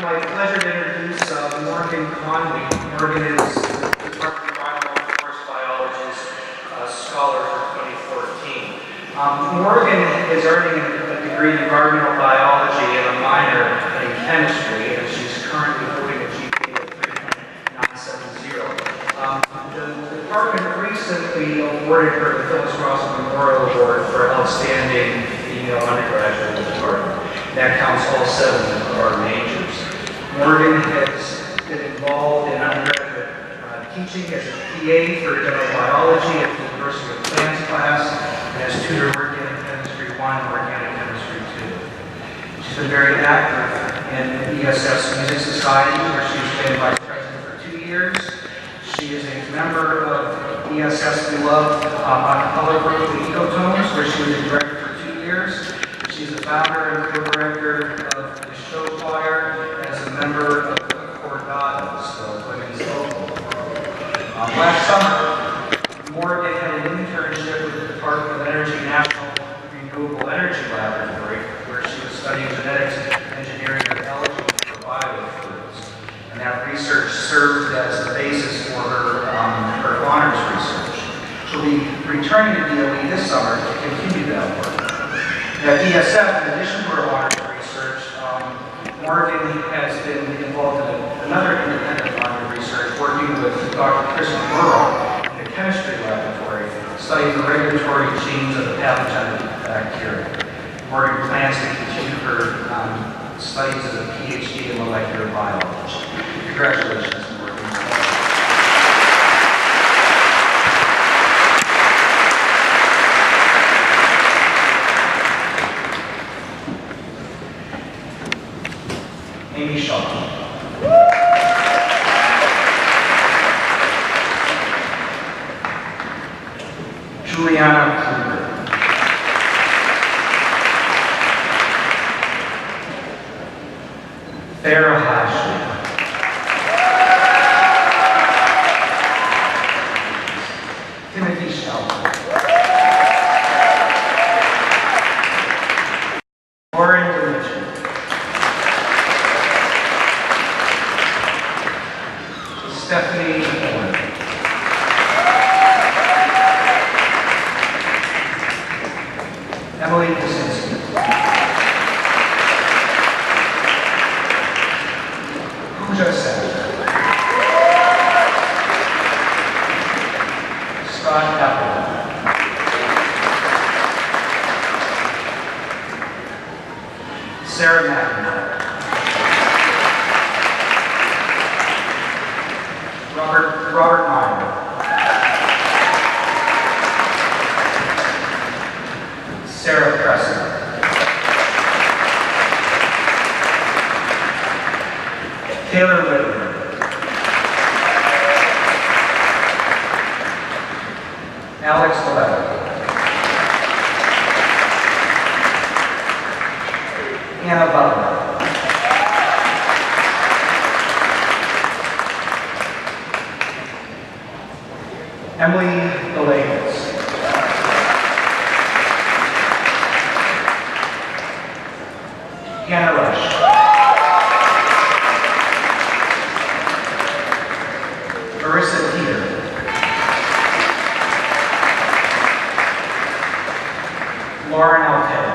my pleasure to introduce Morgan Conley. Morgan is the Department of Environmental and Forest Biologist is earning a degree in environmental biology and a minor in chemistry, and she's currently holding a GPA of 3.970. The department recently awarded her the Phyllis Ross Memorial Award for outstanding female undergraduate in the department. That counts all 7 of our majors. Morgan has been involved in undergraduate teaching as a PA for general biology at the University of Plants class and has tutored organic chemistry 1 and organic chemistry 2. She's been very active in ESF's Music Society, where she's been vice president for 2 years. She is a member of ESF's beloved acapella group, the Ecotones, where she was a director for 2 years. She's the founder and co-director of the show choir and is a member of the Cordadas, the women's vocal. Last summer, Morgan had an internship with the Department of Energy National Renewable Energy Laboratory, where she was studying genetics and engineering of algae for biofuels. And that research served as the basis for her honors research. She'll be returning to DOE this summer to continue that work. At ESF, in addition to her honors research, Morgan has been involved in another independent line of research, working with Dr. Chris Burrow in the chemistry laboratory, studying the regulatory genes of the pathogenic bacteria. Morgan plans to continue her studies as a PhD in molecular biology. Congratulations, Morgan. Amy Shaw. Juliana Kruger. Farrah Hashley. Timothy Shelton. Lauren Religion. Stephanie Horn. Emily Kaczynski. Pooja Sen. Scott Appleton. Sarah McNamara. Robert Meyer. Sarah Preston. Taylor Whitman. Alex Levette. Anna Butler. Emily Galanis. Hannah Rush. Marissa Peter. Lauren Altay.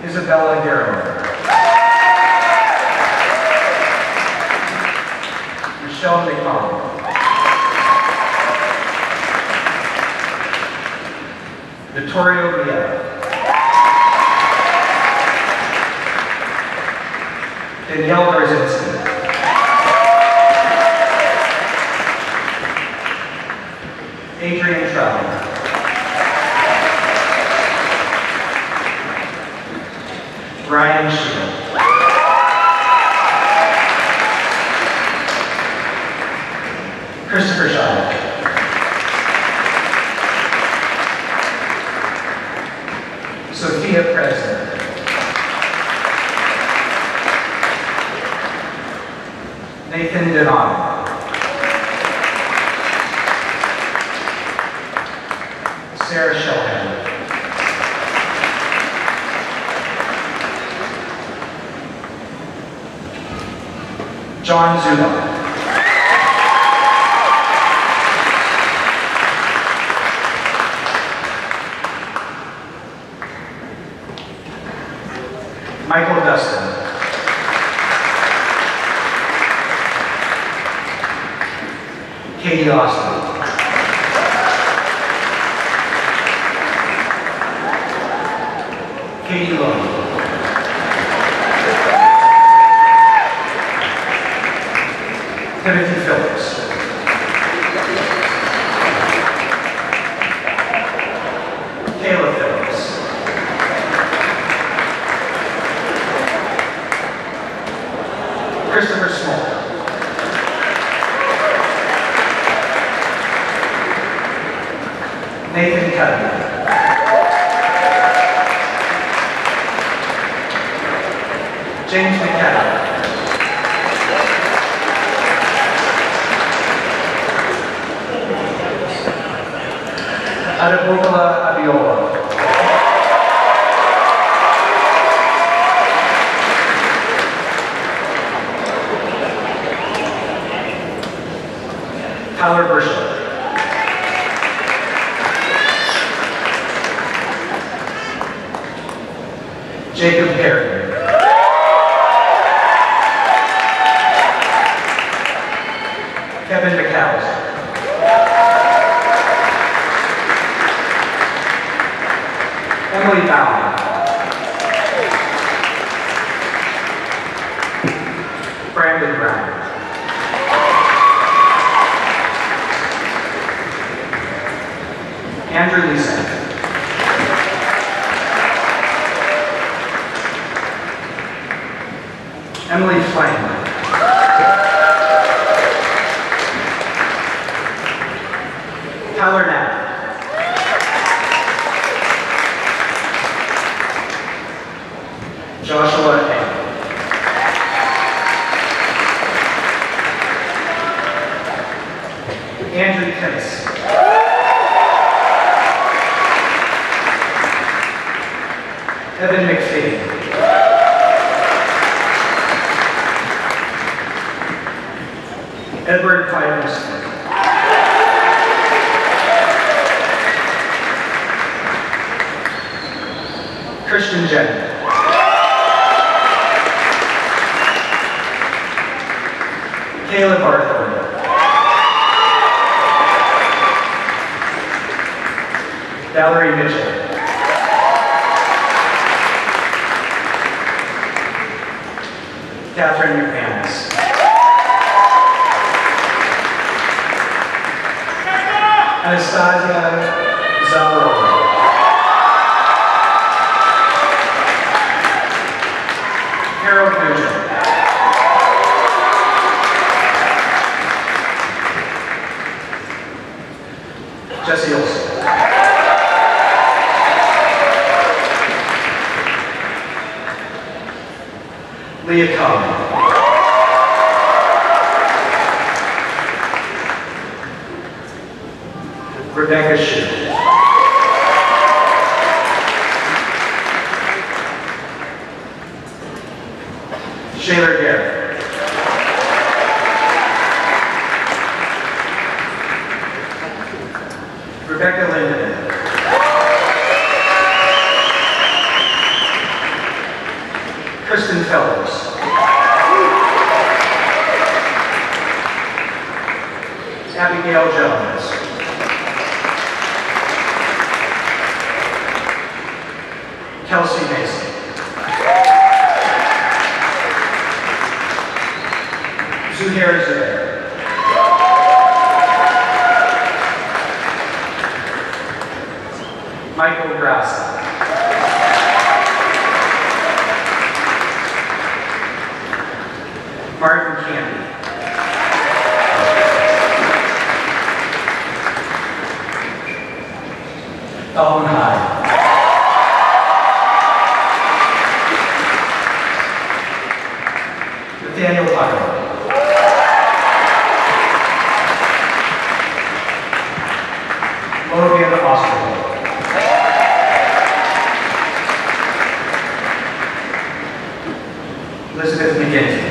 Isabella Garrow. Michelle McCollum. Vittorio Vieira. Danielle Brzezinski. Adrian Trout. Ryan Shield. Christopher Shaw. Sophia President. Nathan Donato. Sarah Shellhammer. John Zuma.
Katie Austin. Katie Lowe. Timothy Phillips. Kayla Phillips. Christopher Small. Nathan Cuddy. James McKenna. Adebola Abiola. Tyler Burchell. Jacob Perry. Kevin McAllister. Emily Bauer. Brandon Brown. Andrew Leeson. Emily Flame. Tyler Knapp. Joshua A. Andrew Timmons. Evan McPhee. Edward Pipers. Christian Jen. Caleb Bartholomew. Valerie Mitchell. Catherine McManus. Anastasia Zavarova. Harold Nugent. Jesse Olson. Leah Cobb. Rebecca Shue. Shayla Garrett. Rebecca Linden. Kristen Fellows. Abigail Jones. Kelsey Mason. Zuhair Zubair. Michael Grassa. Martin Candy. Owen Hyde. Nathaniel Tucker. Logan Osterholt. Elizabeth McGinty.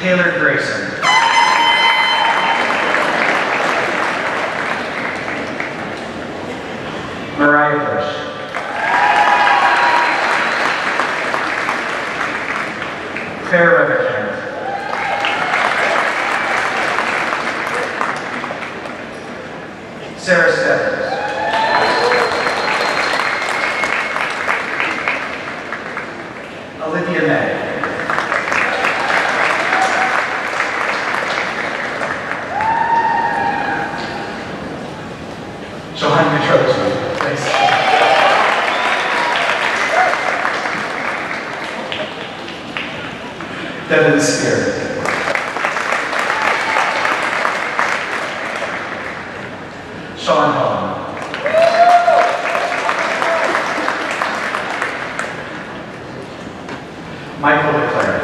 Taylor Grayson. Mariah Bush. Claire
Devin Spear. Sean Hall. Michael Leclerc.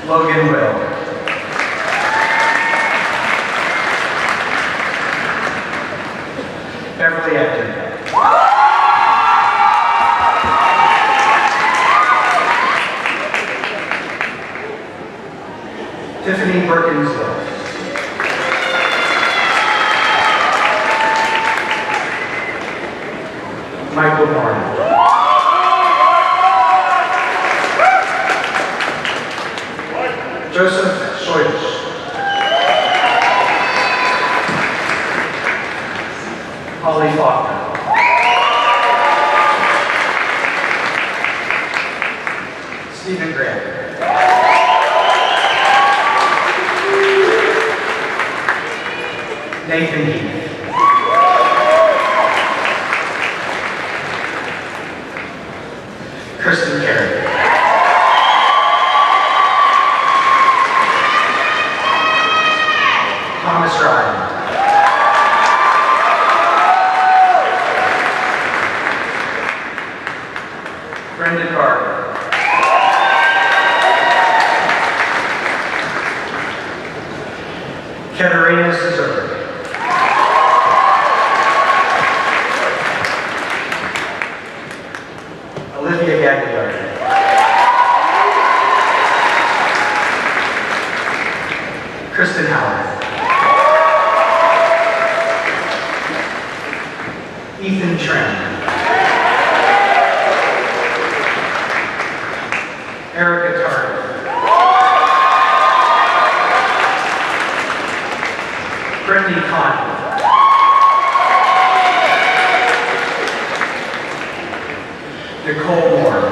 Logan Will. Beverly Ecton. Tiffany Burkinsville. Michael Norman. Joseph Soyers. Holly Faulkner. Stephen Grant. Nathan Heath. Kristen Carey. Thomas Ryan. Brenda Carter. Katerina Cesar. Olivia Gagliardi. Kristen Howard. Ethan Tran. Erica Tardif. Brittany Conley. Nicole Moore.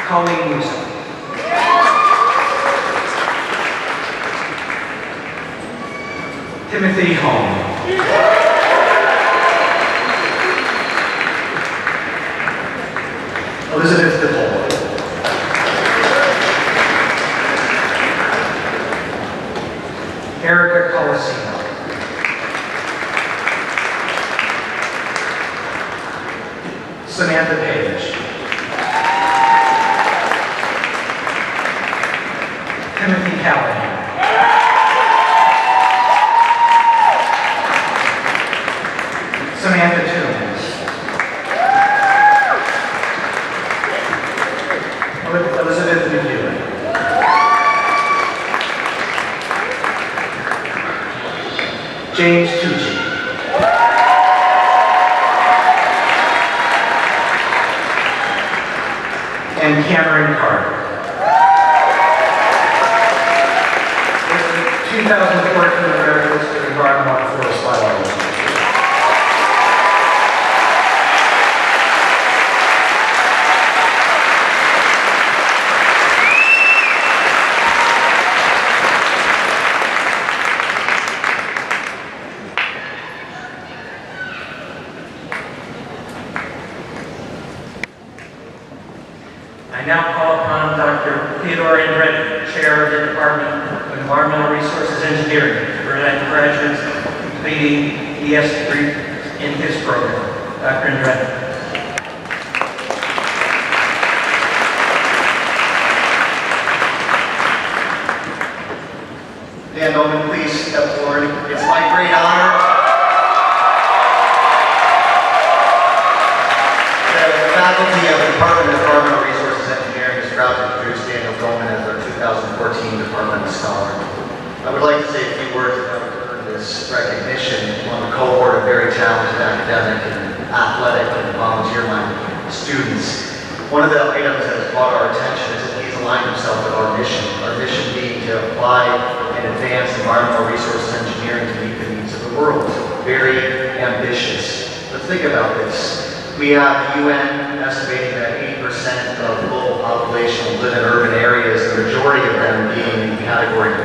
Colleen Newsom. Timothy Home. Elizabeth DePaul. Erica Colosino. Samantha Page. Timothy Callahan. Samantha Toombs. Elizabeth McEwen. James Tucci. And Cameron Carter. This is the 2014 American List of Environmental and Forest Biology. I now call upon Dr. Theodore Andretti, Chair of the Department of Environmental Resources Engineering, to present graduates completing ES degree in his program. Dr. Andretti.
Dan Bowman, please step forward. It's my great honor. The faculty of the Department of Environmental Resources Engineering is proud to introduce Daniel Bowman as our 2014 Department Scholar. I would like to say a few words about this recognition among a cohort of very talented academic and athletic and volunteer-minded students. One of the items that has caught our attention is that he's aligned himself with our mission being to apply and advance environmental resources engineering to meet the needs of the world. Very ambitious. Let's think about this. We have the UN estimating that 80% of the global population will live in urban areas, the majority of them being in the category of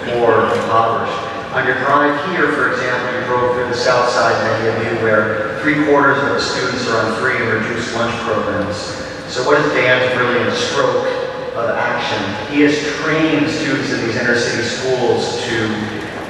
poor, impoverished.
On your drive here, for example, you drove through the south side, many of you, where 3/4 of the students are on free and reduced lunch programs. So what is Dan's brilliant stroke of action? He has trained students in these inner city schools to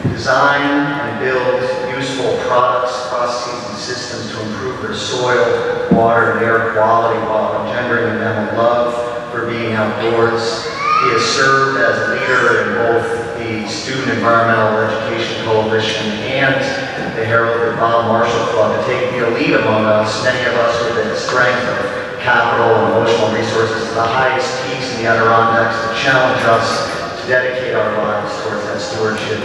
design and build useful products, processes, and systems to improve their soil, water, and air quality while engendering in them a love for being outdoors. He has served as a leader in both the Student Environmental Education Coalition and the Harold and Bob Marshall Club to take the elite among us, many of us with the strength of capital and emotional resources, to the highest peaks in the Adirondacks, to challenge us to dedicate our lives towards that stewardship.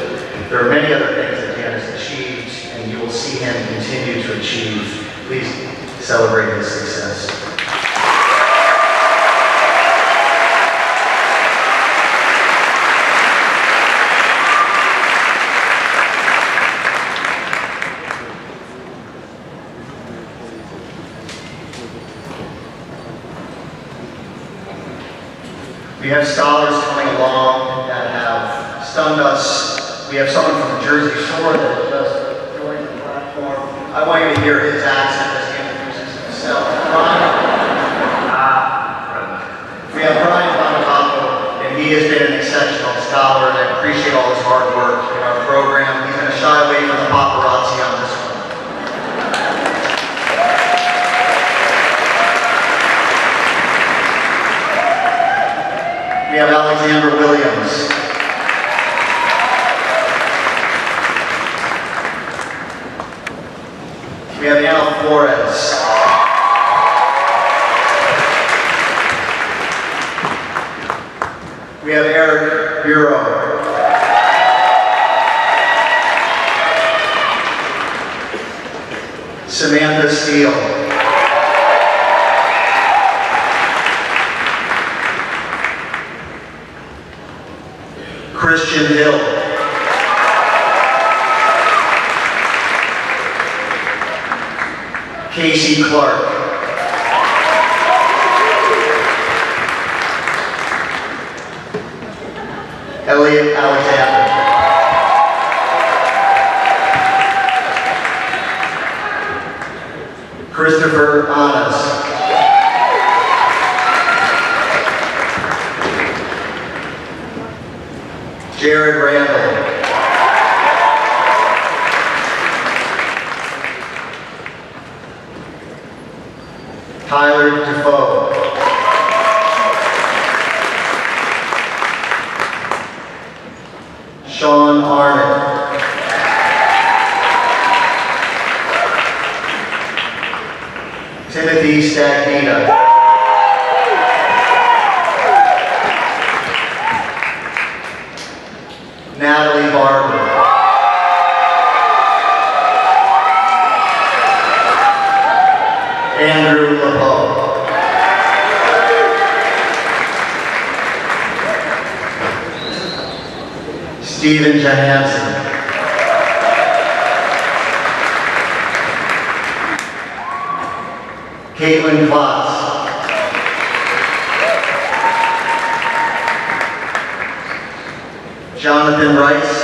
There are many other things that Dan has achieved, and you will see him continue to achieve. Please celebrate his success. We have scholars coming along that have stunned us. We have someone from the Jersey Shore that has just joined the platform. I want you to hear his accent as he introduces himself. We have Brian Bonavato, and he has been an exceptional scholar, and I appreciate all his hard work in our program. He's going to shy away from the paparazzi on this one. We have Alexander Williams. We have Anna Flores. We have Eric Bureau. Samantha Steele. Christian Hill. Casey Clark. Elliot Alexander. Christopher Anas. Jared Randall. Tyler Defoe. Sean Arnott. Timothy Stagnita. Natalie Barber. Andrew LeBeau. Stephen Johansson. Caitlin Klotz. Jonathan Rice.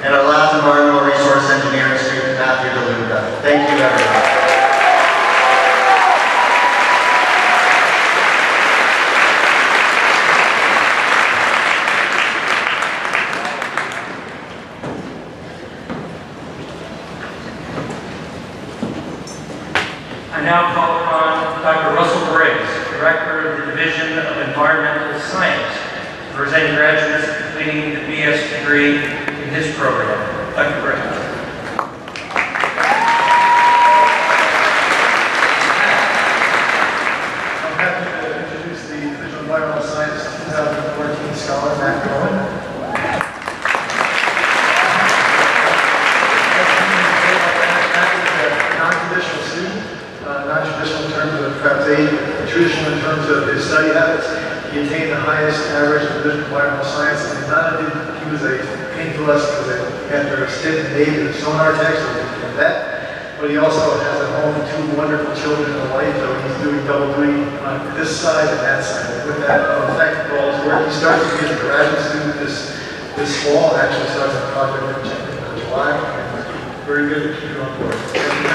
And our last environmental resource engineering student, Matthew DeLuca. Thank you, everyone.
I now call upon Dr. Russell Briggs, Director of the Division of Environmental Science, to present graduates completing the BS degree in his program. Dr. Briggs.
I'm happy to introduce the Division of Environmental Science 2014 scholar, Matt Cohen. Non-traditional student, non-traditional in terms of perhaps age, traditional in terms of his study habits. He attained the highest average in the Division of Environmental Science, and not only did he was a painful lesson after a stint in the Navy as a sonar tech, so he that, but he also has at home 2 wonderful children and a wife, so he's doing double duty on this side and that side. With that, I want to thank you all He starts as a graduate student this fall, and actually starts a project in July. And very good to keep you on board. Thank you.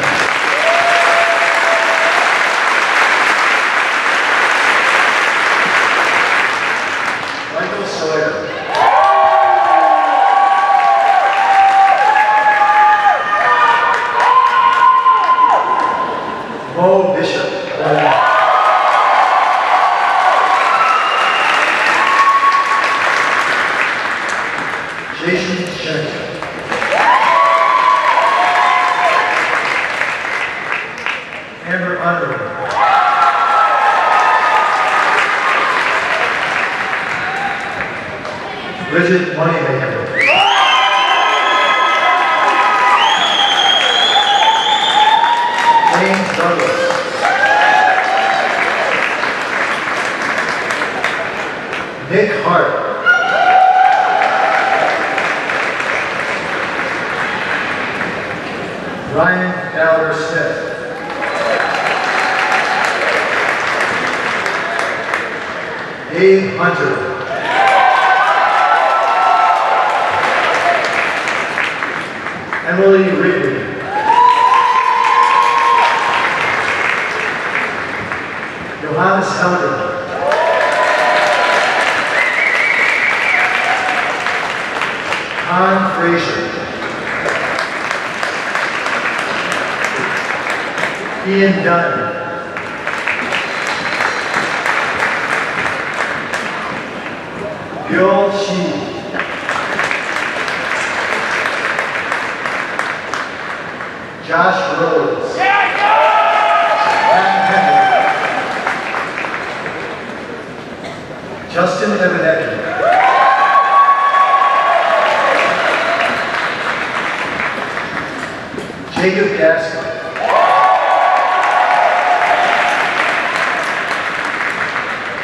Michael Sawyer. Mo Bishop. Jason Shank. Amber Underwood. Bridget Moneymaker. James Douglas. Nick Hart. Ryan Gallagher Smith. Dave Hunter. Emily Ridley. Johannes Helder. Con Frazier. Ian Dunn. Bill Shee. Josh Rhodes. Matt Henry. Justin Evanecki. Jacob Gaskell.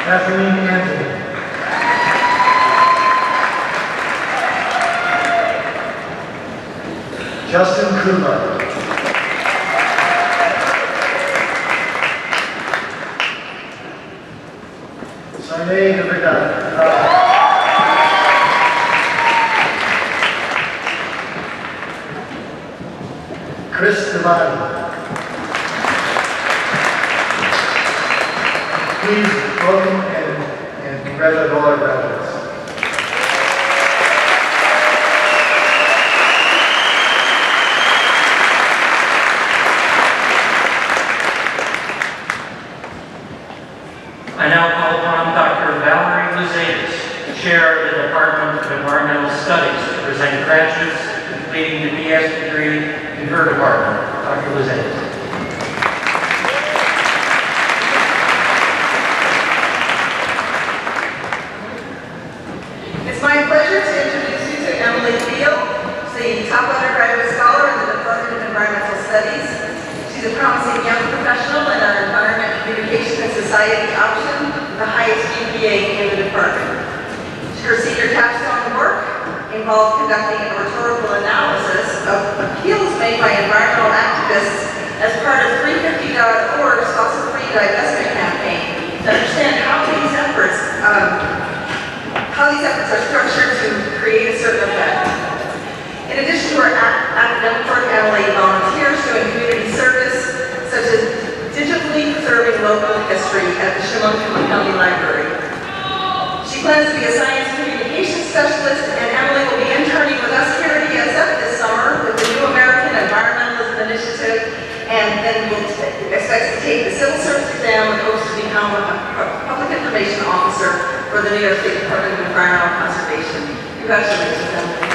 Kathleen Anthony. Justin Kumar. Sunday Navidad. Chris Devine. Please welcome and congratulate all our graduates.
I now call upon Dr. Valerie Luzatis, Chair of the Department of Environmental Studies, to present graduates completing the BS degree in her department. Dr. Luzatis.
It's my pleasure to introduce you to Emily Field, the top undergraduate scholar in the Department of Environmental Studies. She's a promising young professional in our Environment, Communication, and Society option, the highest GPA in the department. Her senior capstone work involved conducting a rhetorical analysis of appeals made by environmental activists as part of 350.org's fossil free divestment campaign to understand how these efforts are structured to create a certain effect. In addition to her academic work, Emily volunteers doing community service, such as digitally preserving local history at the Chemungkima County Library. She plans to be a science communication specialist, and Emily will be interning with us here at ESF this summer with the New American Environmentalism Initiative, and then will expect to take the civil service exam and hopes to become a public information officer for the New York State Department of Environmental Conservation. Congratulations, Emily.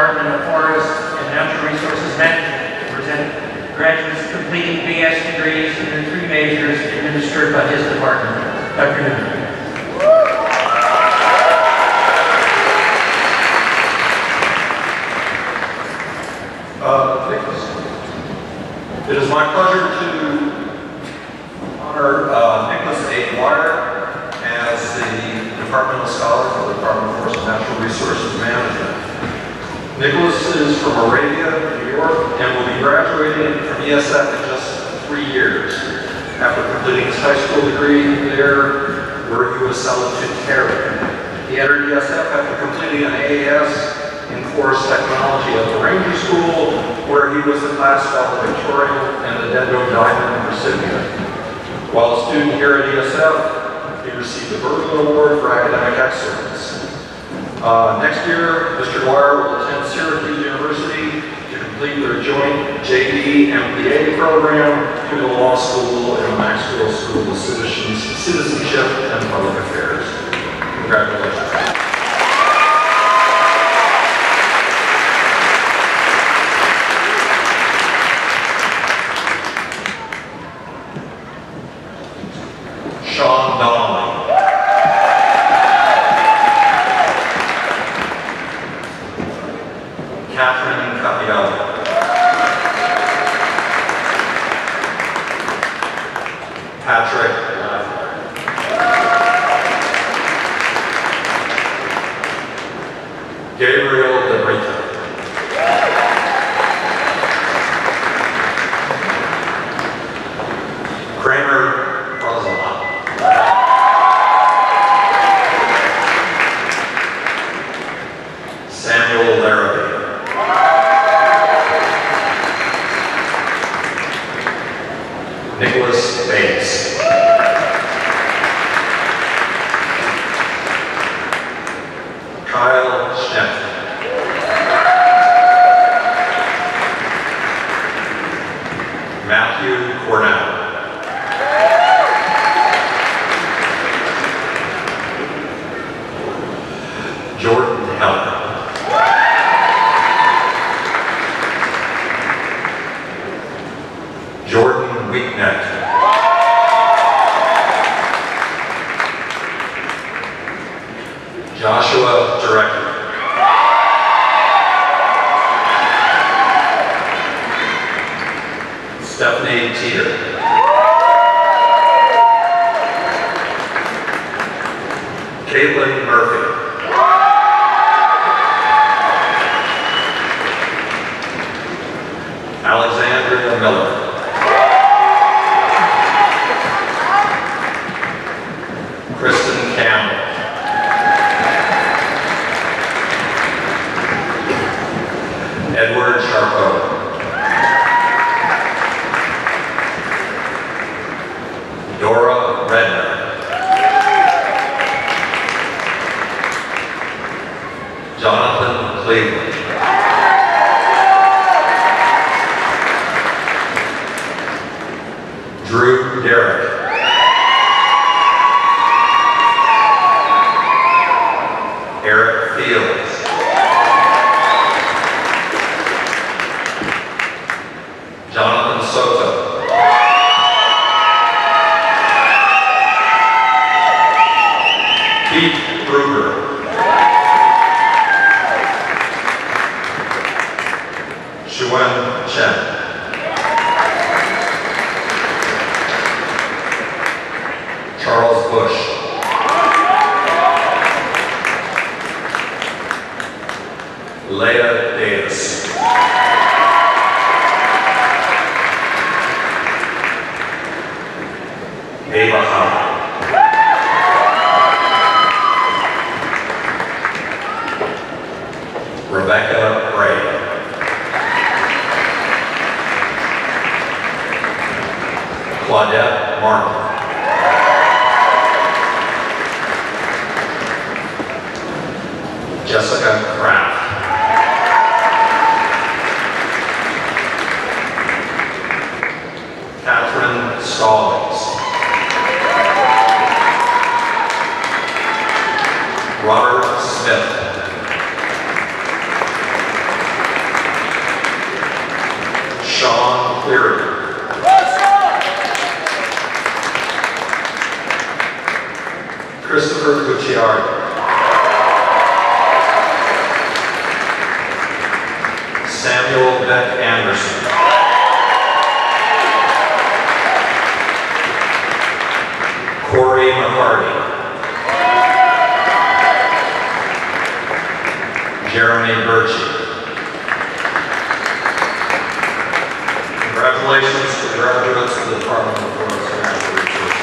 Department of Forest and Natural Resources Management to present graduates completing BS degrees in the 3 majors administered by his department. Dr. Newman.
It is my pleasure to honor Nicholas A. Dwyer as the Departmental Scholar for the Department of Forest and Natural Resources Management. Nicholas is from Moravia, New York, and will be graduating from ESF in just 3 years. After completing his high school degree there, where he was salutatorian. He entered ESF after completing an AAS in Forest Technology at the Ranger School, where he was the class valedictorian and the Dendo Diamond recipient. While a student here at ESF, he received the Berkeley Award for academic excellence. Next year, Mr. Dwyer will attend Syracuse University to complete their joint JD MBA program through the law school and the Maxwell School of Citizenship and Public Affairs. Congratulations. Sean Donnelly. Catherine Capiello. Patrick Lavler. Gabriel De Brito. Kramer Rosala. Samuel Larrabee. Nicholas Bates. Kyle Schnepp. Matthew Cornell. Jordan Heller. Jordan Weeknet. Joshua Director. Stephanie Teeter. Caitlin Murphy. Alexandria Miller. Kristen Campbell. Edward Charcot. Dora Redner. Jonathan Cleveland. Drew Derrick. Eric Fields. Jonathan Soto. Pete Ruger. Xuan Chen. Charles Bush. Leah Davis. Ava Howard. Rebecca Gray. Claudette Martin. Jessica Kraft. Catherine Stallings. Robert Smith. Christopher Gucciardi. Samuel Beck Anderson. Corey McCarty. Jeremy Birchie. Congratulations to the graduates of the Department of Forestry and Natural Resources.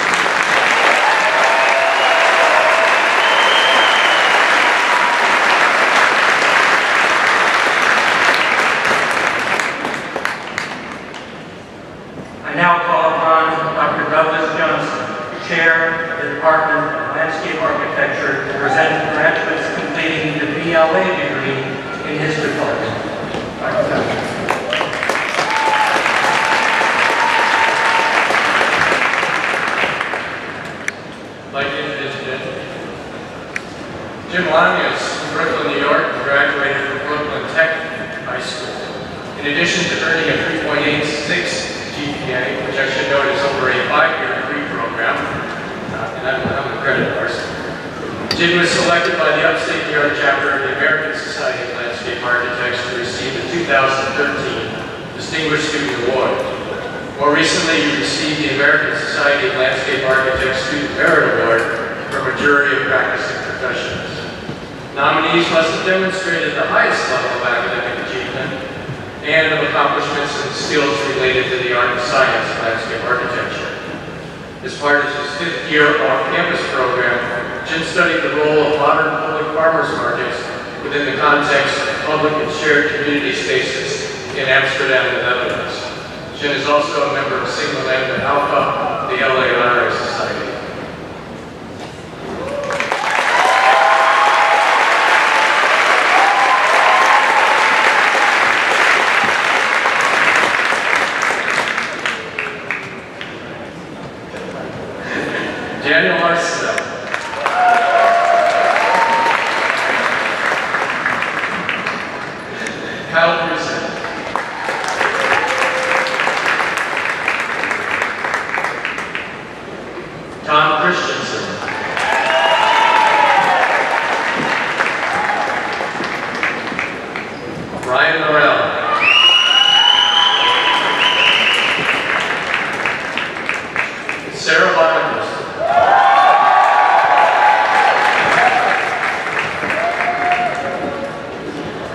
I now call upon Dr. Douglas Johnson, Chair of the Department of Landscape Architecture, to present the graduates completing the BLA degree in his department. Dr. Douglas.
I'd like to introduce Jim Long is from Brooklyn, New York, and graduated from Brooklyn Tech High School. In addition to earning a 3.86 GPA, which I should note is over a 5-year degree program, and I'm the credit person, Jim was selected by the Upstate New York chapter of the American Society of Landscape Architects to receive the 2013 Distinguished Student Award. More recently, he received the American Society of Landscape Architects Student Merit Award from a jury of practicing professionals. Nominees must have demonstrated the highest level of academic achievement and of accomplishments and skills related to the art and science of landscape architecture. As part of his 5th year off-campus program, Jim studied the role of modern public farmers markets within the context of public and shared community spaces in Amsterdam, the Netherlands. Jim is also a member of Sigma Lambda Alpha, the LA Honorary Society. Daniel Arsenault. Kyle Bruson. Tom Christensen. Ryan Morell. Sarah Bonacos.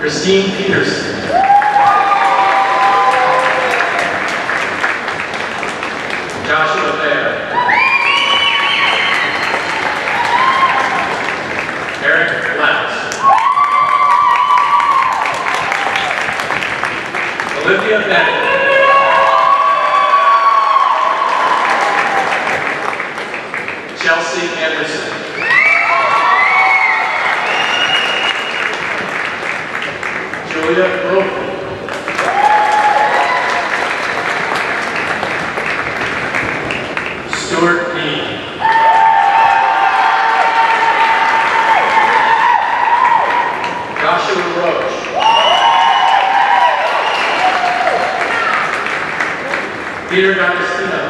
Christine Peterson. Joshua Baer. Eric Latz. Olivia Bennett. Chelsea Anderson. Julia Brophy. Stuart Dean. Joshua Roach. Peter D'Agostino.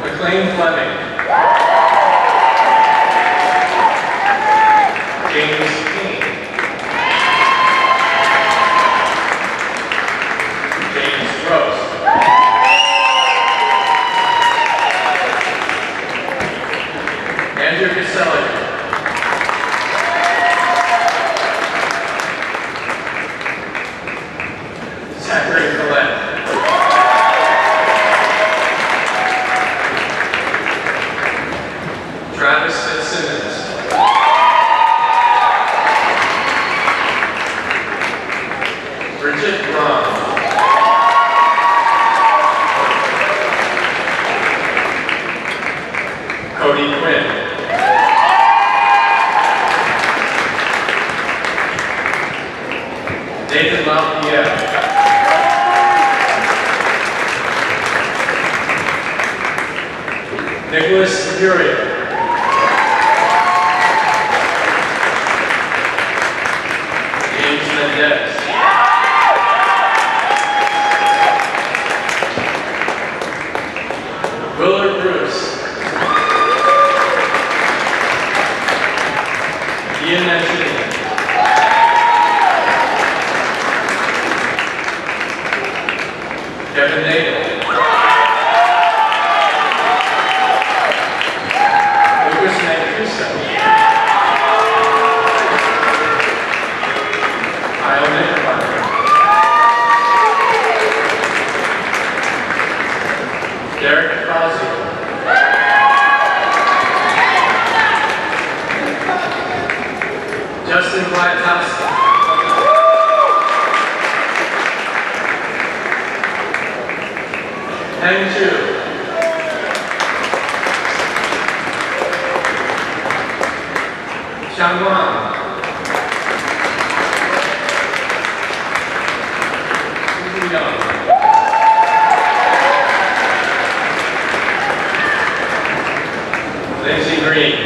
McLean Fleming. James King. James Rose. Andrew Caselli. Zachary Collette. Travis Fitzsimmons. Bridget Braun. Cody Quinn. Nathan Lafayette. Nicholas Furia. James Mendez. Kevin Nagel. Lucas Mancuso. Kyle Nickelbaum. Derek Fauci. Justin Gladowski. Heng Chu. Xiang Guang. Susan Young. Lindsay Green.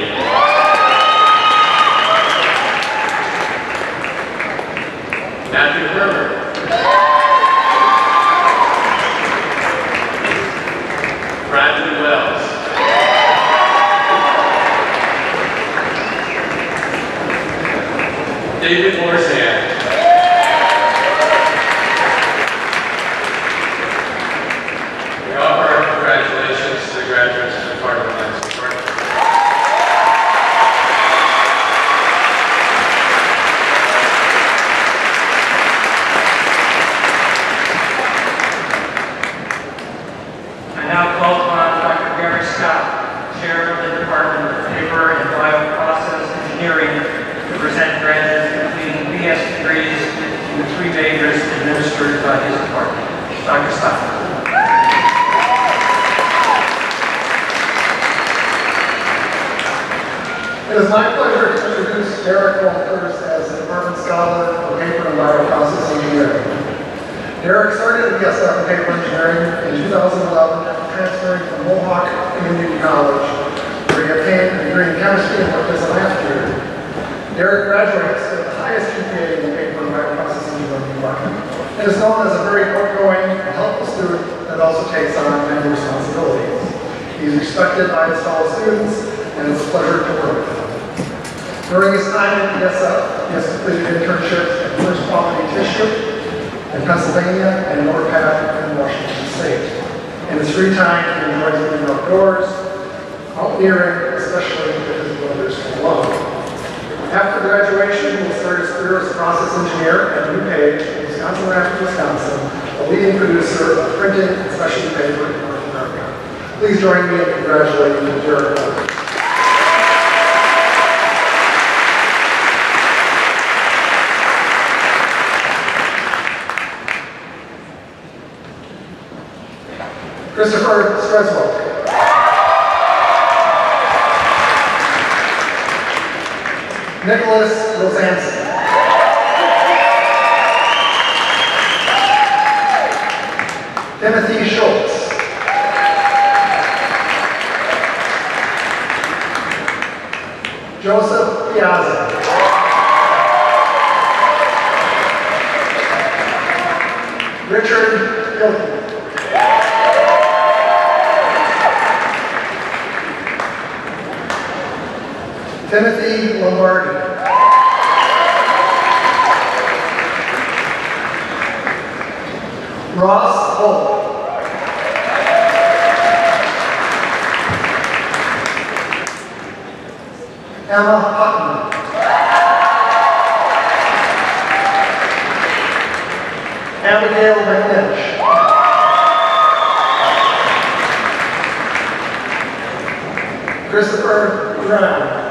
Matthew Herbert. Bradley Wells. David Morzan. We offer our congratulations to the graduates of the Department of Lands Department.
I now call upon Dr. Gary Scott, Chair of the Department of Paper and Bioprocess Engineering, to present graduates completing BS degrees in the 3 majors administered by his department. Dr. Scott.
It is my pleasure to introduce Derek Walters as the Department Scholar for Paper and Bioprocess Engineering. Derek started at ESF in Paper Engineering in 2011 after transferring from Mohawk Community College, where he obtained a degree in chemistry and worked as a math tutor. Derek graduates with the highest GPA in the Paper and Bioprocess Engineering department and is known as a very outgoing and helpful student that also takes on many responsibilities. He is respected by his fellow students, and it's a pleasure to work with him. During his time at ESF, he has completed internships at First Quality Tissue in Pennsylvania and NORPAT in Washington State. In his free time, he enjoys being outdoors, mountaineering, especially if his brothers come along. After graduation, he will start his career as a process engineer at DuPage in Wisconsin Rapids, Wisconsin, a leading producer of printing and specialty paper in North America. Please join me in congratulating Derek Walters. Christopher Streswell. Nicholas Rosanson. Timothy Schultz. Joseph Piazza. Richard Hilton. Timothy Lombardi. Ross Holt. Emma Hutton. Abigail McNinch. Christopher Brown.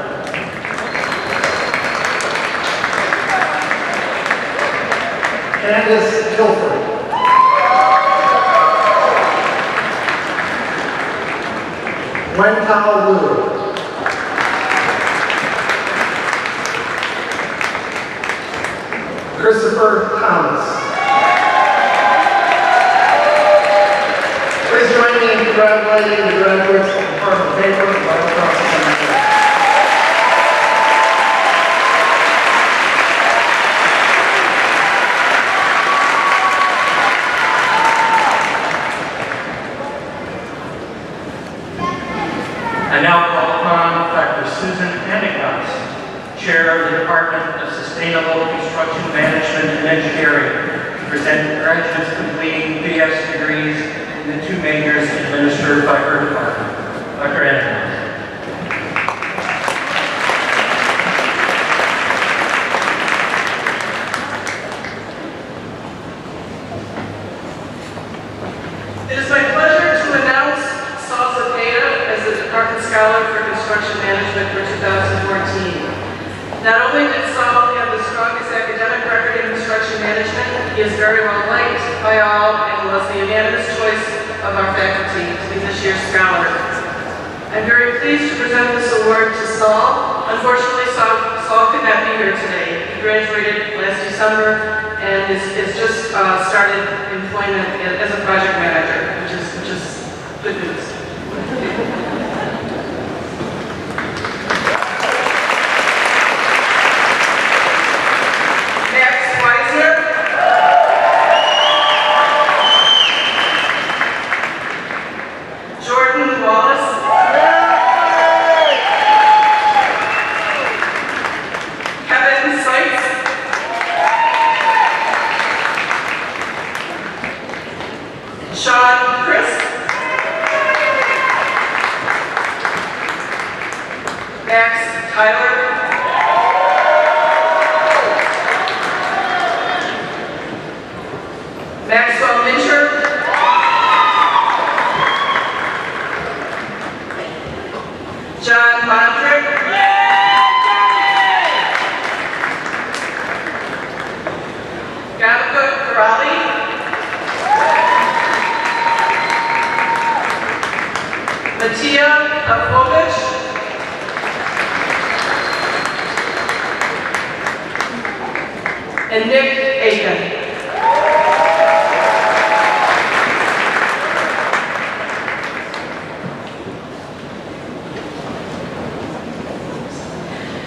Candace Kilford. Wentao Liu. Christopher Thomas. Please join me in congratulating the graduates of the Department of Paper and Bioprocess Engineering.
I now call upon Dr. Susan Pendergast, Chair of the Department of Sustainable Construction Management and Engineering, to present graduates completing BS degrees degrees in the 2 majors administered by her department. Dr. Anderson.
It is my pleasure to announce Saul Cepeda as the Department Scholar for Construction Management for 2014. Not only did Saul have the strongest academic record in construction management, he is very well liked by all and was the unanimous choice of our faculty to be this year's scholar. I'm very pleased to present this award to Saul. Unfortunately, Saul could not be here today. He graduated last December and has just started employment as a project manager, which is good news. And Nick Aiken.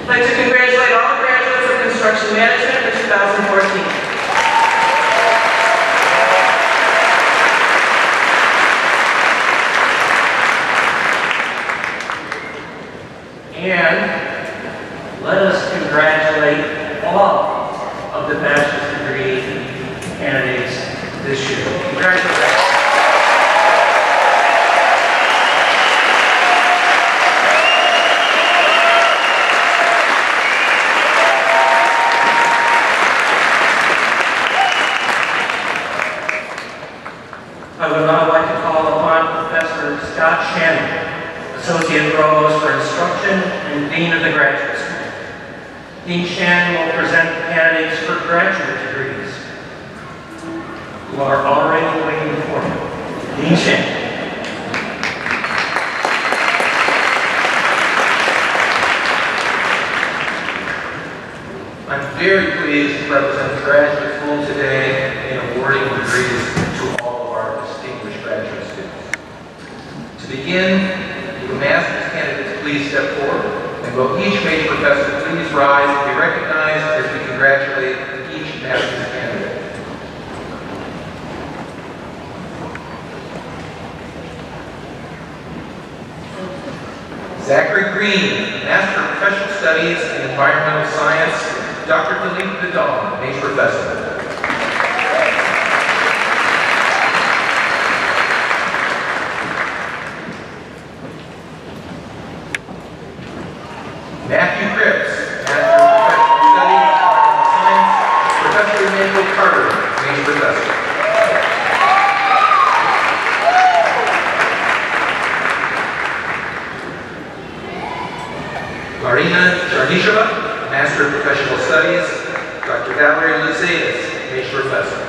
I'd like to congratulate all the graduates of Construction Management for 2014.
And let us congratulate all of the bachelor's degree candidates this year. Congratulations. I would now like to call upon Professor Scott Shannon, Associate Provost for Instruction and Dean of the Graduate School. Dean Shannon will present the candidates for graduate degrees who are already waiting for him. Dean Shannon.
I'm very pleased to represent the graduate school today in awarding degrees to all of our distinguished graduate students. To begin, will the master's candidates please step forward? And will each major professor please rise and be recognized as we congratulate each master's candidate. Zachary Green, Master of Professional Studies in Environmental Science, Dr. Philippe Bedon, Major Professor. Matthew Cripps, Master of Professional Studies, Environmental Science, Professor Emmanuel Carter, Major Professor. Marina Jarnisheva, Master of Professional Studies, Dr. Valerie Luceas, Major Professor.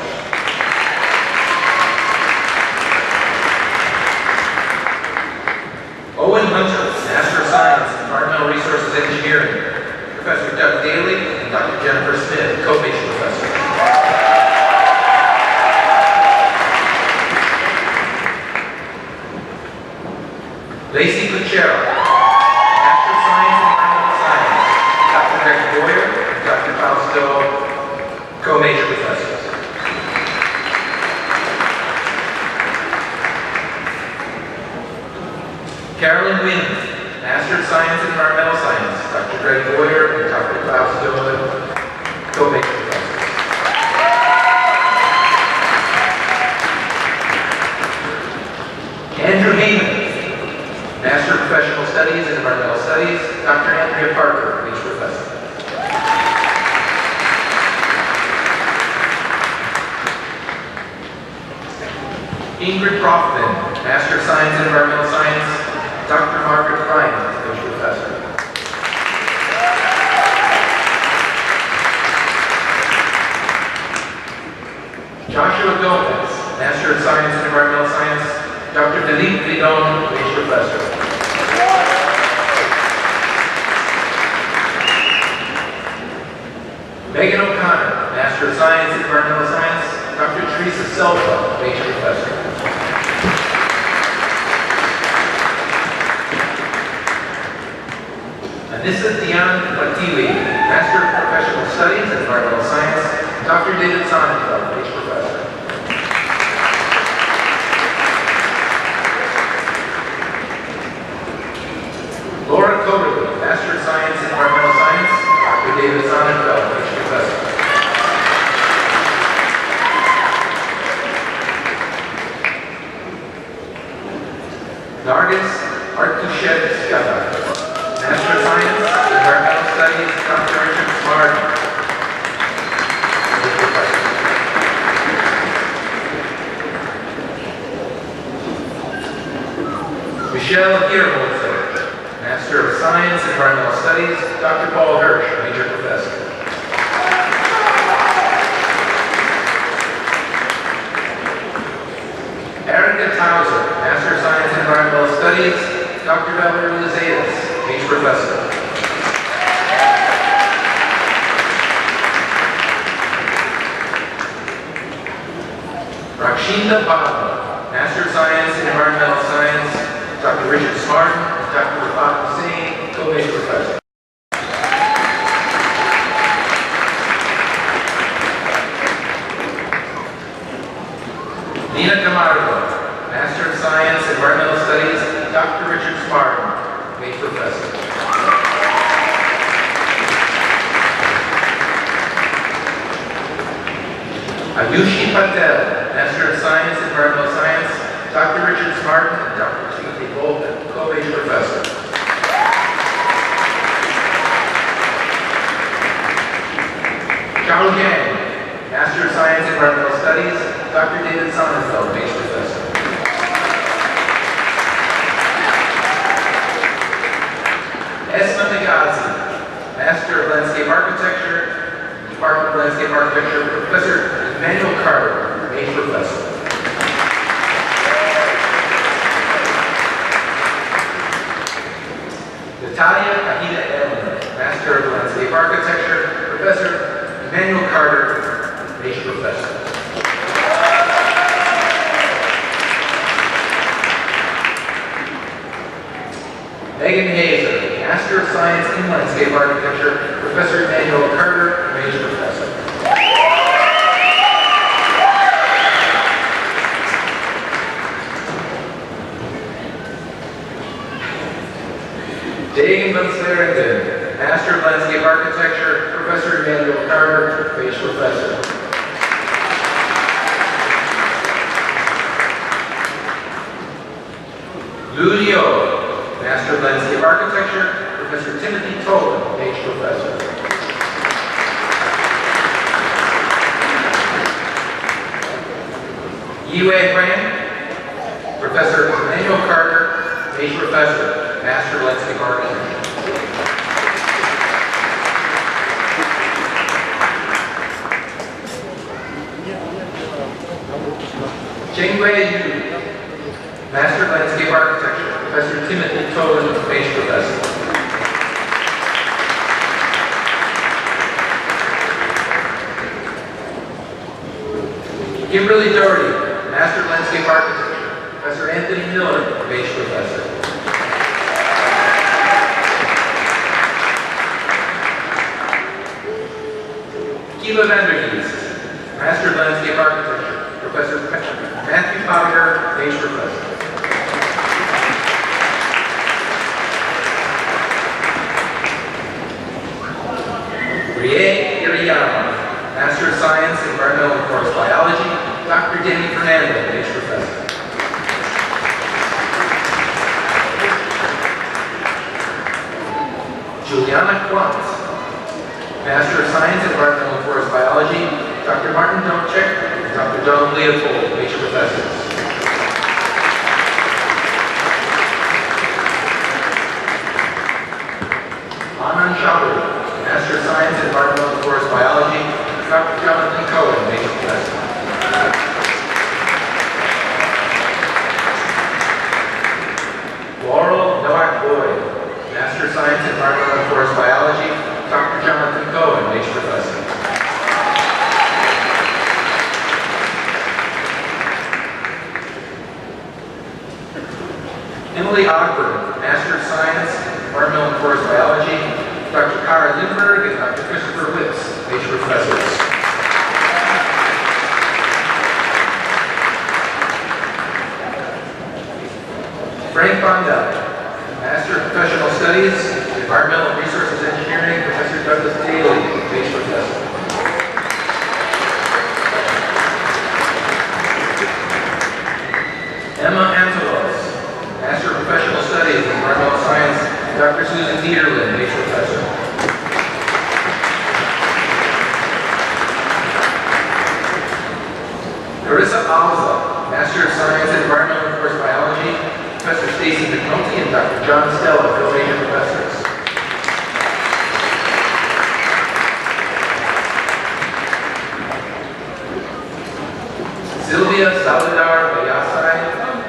Owen Hunter, Master of Science, Environmental Resources Engineering, Professor Doug Daly and Dr. Jennifer Smith, Co-Major Professor. Lacey Cuchero, Master of Science in Environmental Science, Dr. Greg Boyer and Dr. Fausto, Co-Major Professors. Carolyn Wynn, Master of Science in Environmental Science, Dr. Greg Boyer and Dr. Klaus Dillon, Co-Major Professors. Ingrid Rothman, Master of Science in Environmental Science, Dr. Margaret Ryan, Associate Professor. Joshua Gomez, Master of Science in Environmental Science, Dr. Philippe Vidon, Associate Professor. Megan O'Connor, Master of Science in Environmental Science, Dr. Teresa Selva, Associate Professor. Anissa Diane Patili, Master of Professional Studies in Environmental Science, Dr. David Sonnenfeld, Associate Professor. Laura Coberly, Master of Science in Environmental Science, Dr. David Sonnenfeld, Associate Professor. Nargis Artushev-Skava, Master of Science in Environmental Studies, Dr. Richard Smart. Michelle Gierholzer, Master of Science in Environmental Studies, Dr. Paul Hirsch, Major Professor. Erica Tauser, Master of Science in Environmental Studies, Dr. Valerie Lizadas, Major Professor. Rakshinda Baba, Master of Science in Environmental Science, Dr. Richard Smart, Dr. Rafat Hussain, Co-Major Professor. Nina Camargo, Master of Science in Environmental Studies, Dr. Richard Smart, Major Professor. Ayushi Patel, Master of Science in Environmental Science, Dr. Richard Smart, and Dr. Timothy Bolton, Co-Major Professor. Zhao Yang, Master of Science in Environmental Studies, Dr. David Sonnenfeld, Major Professor. Esma Nagazi, Master of Landscape Architecture, Department of Landscape Architecture, Professor Emmanuel Carter, Major Professor. Natalia Kahida Elmer, Master of Landscape Architecture, Professor Emmanuel Carter, Major Professor. Megan Hazer, Master of Science in Landscape Architecture, Professor Emmanuel Carter, Major Professor. Dagan van Slarenden, Master of Landscape Architecture, Professor Emmanuel Carter, Major Professor. Lu Liu, Master of Landscape Architecture, Professor Timothy Tolan, Major Professor. Yue Huang, Professor Emmanuel Carter, Major Professor, Master of Landscape Architecture. Jingwei Yu, Master of Landscape Architecture, Professor Timothy Tolan, Major Professor. Kimberly Doherty, Master of Landscape Architecture, Professor Anthony Miller, Major Professor. Kiva Vandergeest, Master of Landscape Architecture, Professor Matthew Pottinger, Major Professor. Rie Iriyama, Master of Science in Environmental and Forest Biology, Dr. Danny Fernando, Major Professor. Juliana Quantz, Master of Science in Environmental and Forest Biology, Dr. Martin Domchek, and Dr. Don Leopold, Major Professors. Emily Ogburn, Master of Science, Environmental and Forest Biology, Dr. Kara Lindberg and Dr. Christopher Witz, Nature Professors. Frank Bondell, Master of Professional Studies, Environmental Resources Engineering, Professor Douglas Daly, Nature Professor. Emma Angelos, Master of Professional Studies, Environmental Science, Dr. Susan Niederlin, Nature Professor. Carissa Alza, Master of Science, Environmental and Forest Biology, Professor Stacy McNulty and Dr. John Stella, co-major professors. Sylvia Salazar Bayasai,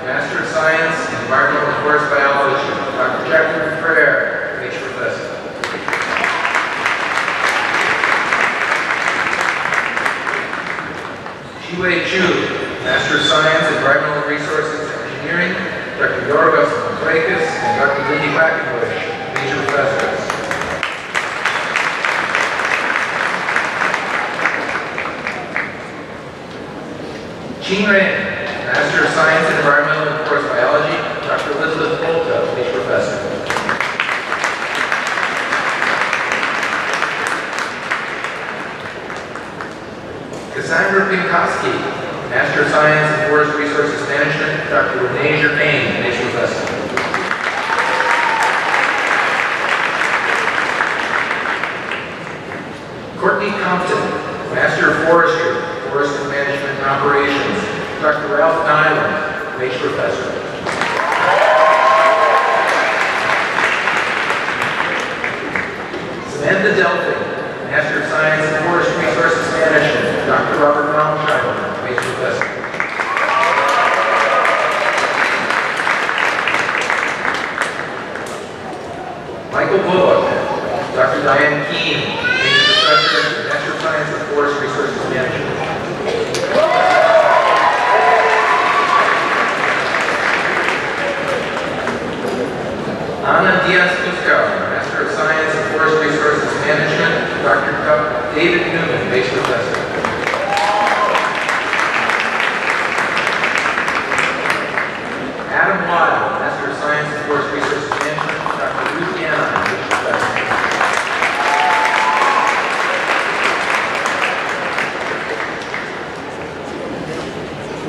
Master of Science, Environmental and Forest Biology, Dr. Jacqueline Frere, Nature Professor. Jiwei Chu, Master of Science, Environmental Resources Engineering, Dr. Yorgos Montrakas and Dr. Lindy Quackenbush, Nature Professors. Jean Ray, Master of Science in Environmental and Forest Biology, Dr. Elizabeth Volta, Nature Professor. Cassandra Pinkowski, Master of Science in Forest Resources Management, Dr. Renee Germain, Nature Professor. Courtney Compton, Master of Forestry, Forest Management and Operations, Dr. Ralph Nyland, Nature Professor. Samantha Delphin, Master of Science in Forest Resources Management, Dr. Robert Malmsheimer, Nature Professor. Michael Bullock, Dr. Diane Keene, Nature Professor, Master of Science in Forest Resources Management. Ana Diaz-Cusco, Master of Science in Forest Resources Management, Dr. David Newman, Nature Professor. Adam Weil, Master of Science in Forest Resources Management, Dr. Ruth Gannon, Nature Professor.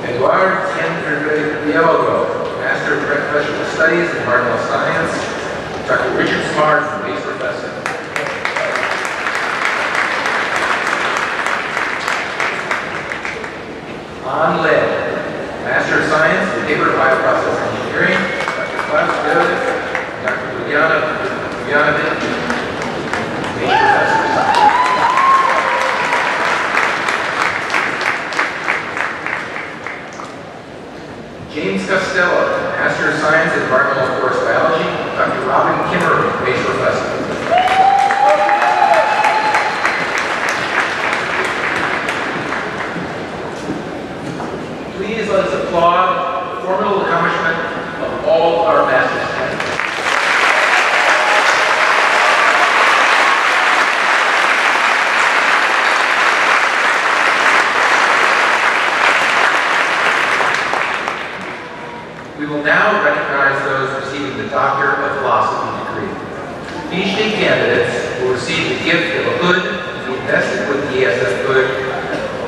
Eduardo Diego, Master of Professional Studies in Environmental Science, Dr. Richard Smart, Nature Professor. An Le, Master of Science in Paper and Bioprocess Engineering, Dr. Klaus Joseph, and Dr. Juliana Vinci, Nature Professors. James Costello, Master of Science in Environmental and Forest Biology, Dr. Robin Kimmer, Nature Professor. Please let us applaud the formidable accomplishment of all our master's candidates. We will now recognize those receiving the Doctor of Philosophy degree. PhD candidates will receive the gift of a hood to be invested with the ESF hood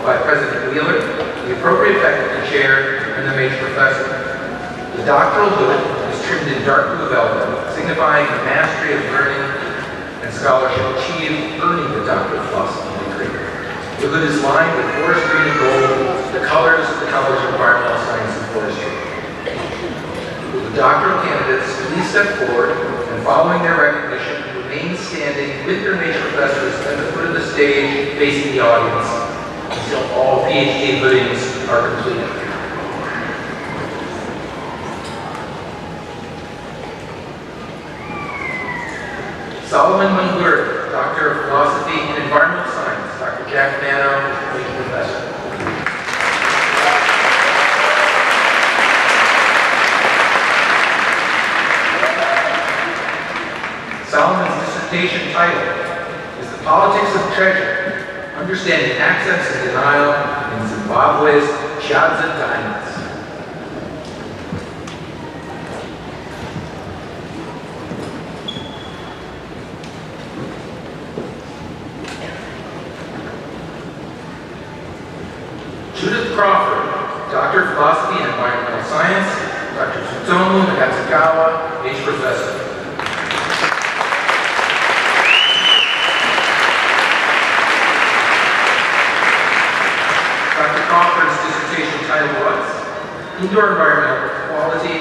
by President Wheeler, the appropriate faculty chair, and the major professor. The doctoral hood is trimmed in dark blue velvet, signifying the mastery of learning and scholarship achieved earning the Doctor of Philosophy degree. The hood is lined with forest green and gold, the colors of the College of Environmental Science and Forestry. Will the doctoral candidates please step forward and, following their recognition, remain standing with their major professors at the foot of the stage facing the audience until all PhD hoodings are completed. Solomon Mungur, Doctor of Philosophy and Environmental Science, Dr. Jack Mano, Major Professor. dissertation title is The Politics of Treasure, Understanding Access and Denial in Zimbabwe's Chadza Diamonds. Judith Crawford, Doctor of Philosophy and Environmental Science, Dr. Tsutomu Hatsukawa, H. Professor. Dr. Crawford's dissertation title was Indoor Environmental Quality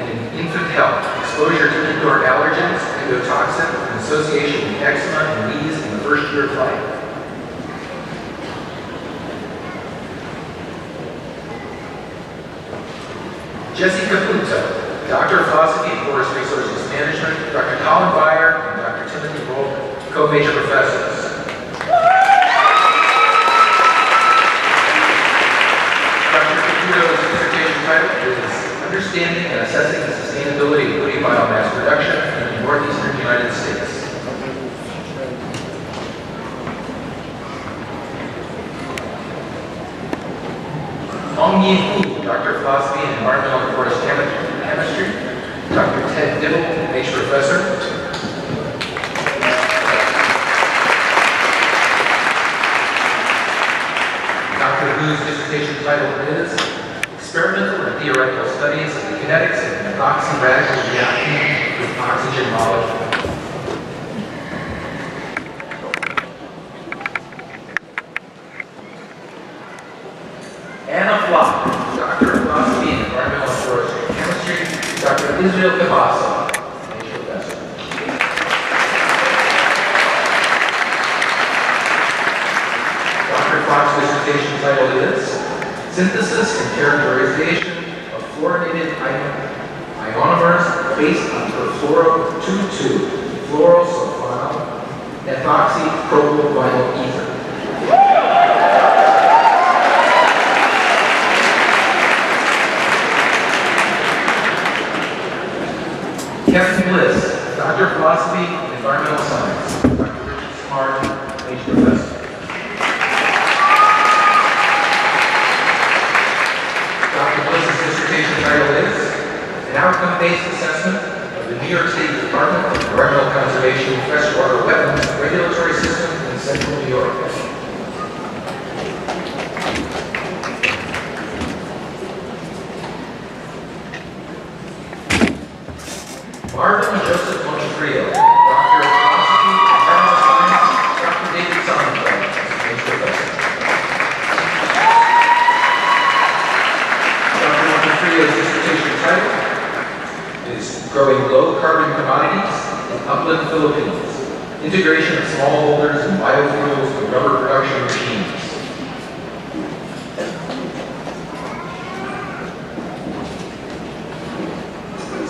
and Infant Health, Exposure to Indoor Allergens, Endotoxin, and Association with Eczema and Wheeze in the First Year of Life. Jesse Caputo, Doctor of Philosophy and Forest Resources Management, Dr. Colin Byer, and Dr. Timothy Volk, co-major professors. Dr. Caputo's dissertation title is Understanding and Assessing the Sustainability of Woody Biomass Production in the Northeastern United States. Hong Yin Hu, Doctor of Philosophy and Environmental and Forest Chemistry, Dr. Ted Dibble, H. Professor. Dr. Hu's dissertation title is Experimental and Theoretical Studies of the Kinetics of Methoxy Radical Reaction with Oxygen Molecules. Anna Flock, Doctor of Philosophy and Environmental and Forest Chemistry, Dr. Israel Kabasa, H. Professor. Dr. Flock's dissertation title is Synthesis and Characterization of Fluorinated Ionomers based on perfluoro 2,2 fluorosulfonyl ethoxypropyl ether. Kevin Bliss, Doctor of Philosophy and Environmental Science, Dr. Richard Smart, H. Professor. Dr. Bliss's dissertation title is An Outcome-Based Assessment of the New York State Department of Environmental Conservation Freshwater Wetlands Regulatory System in Central New York. Marvin Joseph Montefrio, Doctor of Philosophy and Environmental Science, Dr. David Sonnenfeld, H. Professor. Dr. Montefrio's dissertation title is Growing Low-Carbon Commodities in Upland Philippines, Integration of Smallholders and Biofuels with Rubber Production Machines.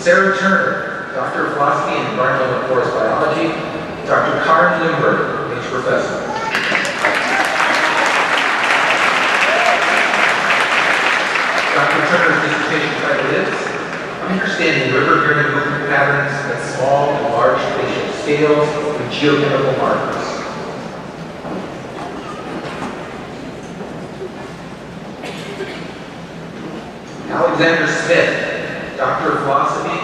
Sarah Turner, Doctor of Philosophy and Environmental and Forest Biology, Dr. Karen Lindbergh, H. Professor. Dr. Turner's dissertation title is Understanding River Drain Movement Patterns at Small and Large Spatial Scales with Geochemical Markers. Alexander Smith, Doctor of Philosophy,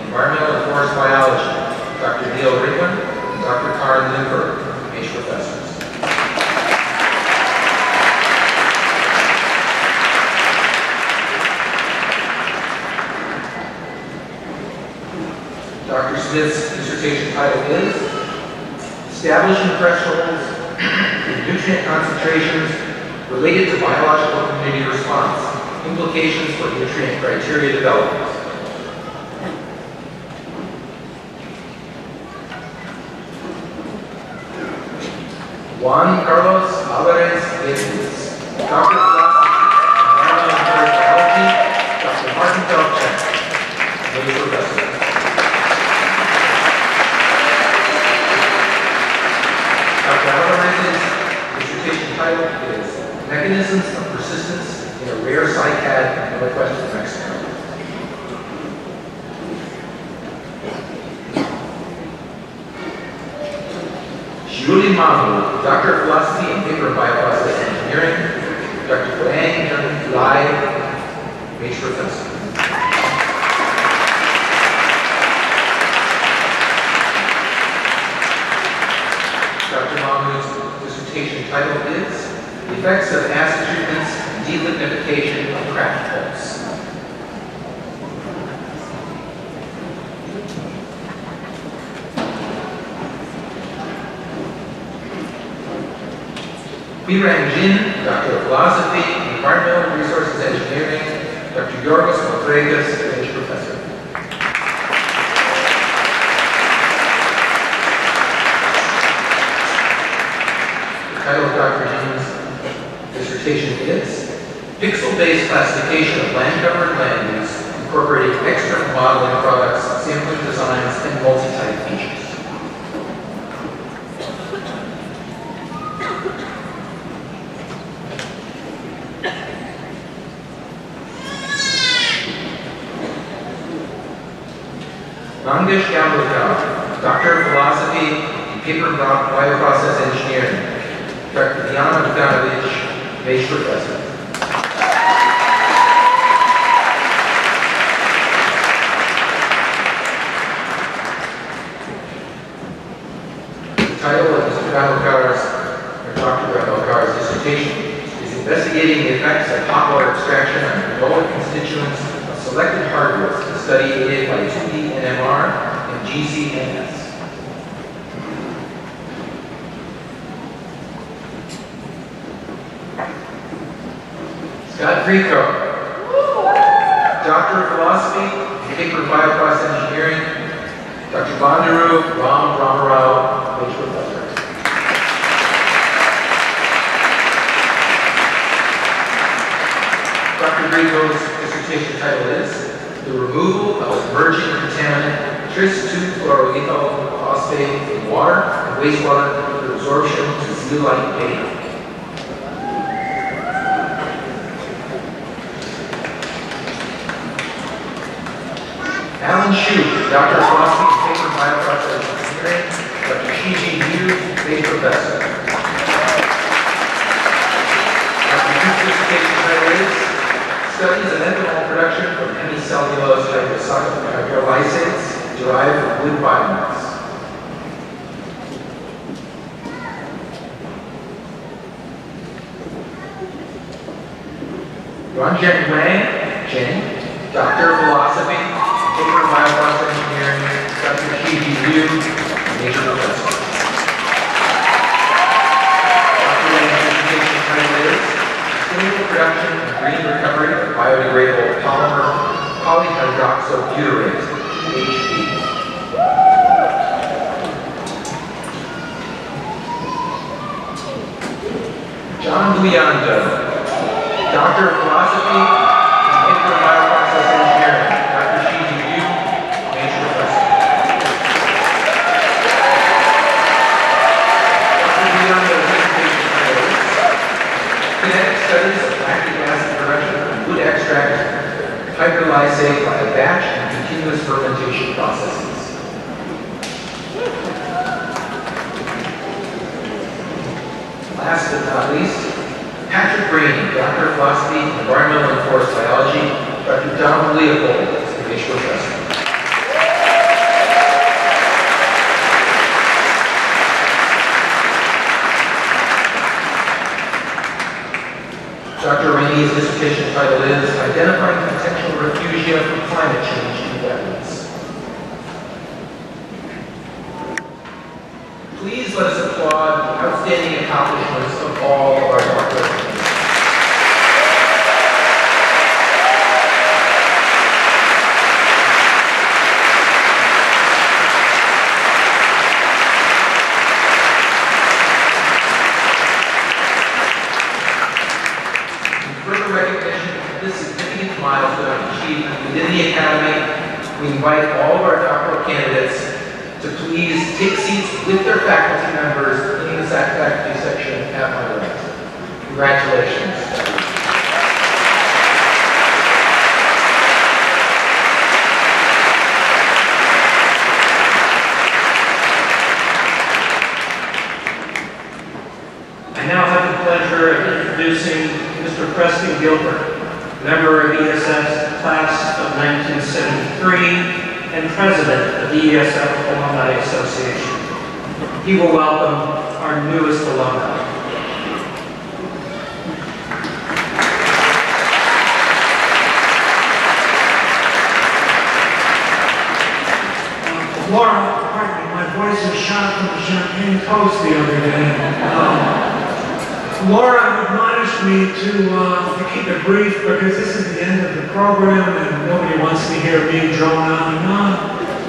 Environmental and Forest Biology, Dr. Neil Rickman, and Dr. Karen Lindbergh, H. Professors. Dr. Smith's dissertation title is Establishing Thresholds and Nutrient Concentrations Related to Biological Community Response, Implications for Nutrient Criteria Development. Juan Carlos Alvarez Iglesias, Doctor of Philosophy, Environmental and Biology, Dr. Martin Belchak, Lay Professor. Dr. Alvarez's dissertation title is Mechanisms of Persistence in a Rare cycad in Northwestern Mexico. Julie Mamu, Doctor of Philosophy and Paper and Bioprocess Engineering. Dr. Wang Lai, Major Professor. Dr. Mamu's dissertation title is The Effects of Acid Treatments and Delignification of Cracked Pulps. Birang Jin, Doctor of Philosophy and Environmental Resources Engineering. Dr. Yorgos Maltregas, Major Professor. The title of Dr. Jin's dissertation is Pixel-Based Classification of Land-Covered Land Use, Incorporating External Modeling Products, Sampling Designs, and Multi-Type Features. Mangesh Gamblikar, Doctor of Philosophy and Paper and Bioprocess Engineering. Dr. Diana Bogdanovich, Major Professor. The title of Mr. Dr. Gamblekar's dissertation is Investigating the Effects of Hot Water Extraction on Hydraulic Constituents of Selected Hardwoods, a study aided by 2D NMR and GCNS. Scott Frico, Doctor of Philosophy, Paper and Bioprocess Engineering. Dr. Bandaru Ram Ramarao, Major Professor. Dr. Frico's dissertation title is The Removal of Emerging Contaminant tris-2-fluoroethyl phosphate in water and wastewater through absorption to zeolite beta. Alan Shu, Doctor of Philosophy and Paper and Bioprocess Engineering. Dr. Shiji Liu, Major Professor. Dr. Shu's dissertation title is Studies of ethanol production from hemicellulose hydrolysates derived from wood biomass. Ranjan Wang, Jen, Doctor of Philosophy, Paper and Bioprocess Engineering. Dr. Shiji Liu, Major Professor. Dr. Wang's dissertation title is Sustainable Production and Green Recovery of Biodegradable Polymer Polyhydroxybutyrate, PHP. John Buyando, Doctor of Philosophy and Paper and Bioprocess Engineering. Dr. Shiji Liu, Major Professor. Dr. Buyando's dissertation title is Kinetic Studies of Lactic Acid Production from Wood Extract Hydrolysate by Batch and Continuous Fermentation Processes. Last but not least, Patrick Green, Doctor of Philosophy, Environmental and Forest Biology. Dr. Donald Leopold, Major Professor. Dr. Rainey's dissertation title is Identifying Potential Refugia from Climate Change in Wetlands. Please let us applaud the outstanding accomplishments of all of our doctoral candidates. In further recognition of this significant milestone achieved within the Academy, we invite all of our doctoral candidates to please take seats with their faculty members in the faculty section at my right. Congratulations.
of ESF's class of 1973 and president of the ESF Alumni Association. He will welcome our newest alumni. Laura, pardon me, my voice was shot from the champagne toast the other day. Laura admonished me to keep it brief because this is the end of the program and nobody wants to hear me drone on and on,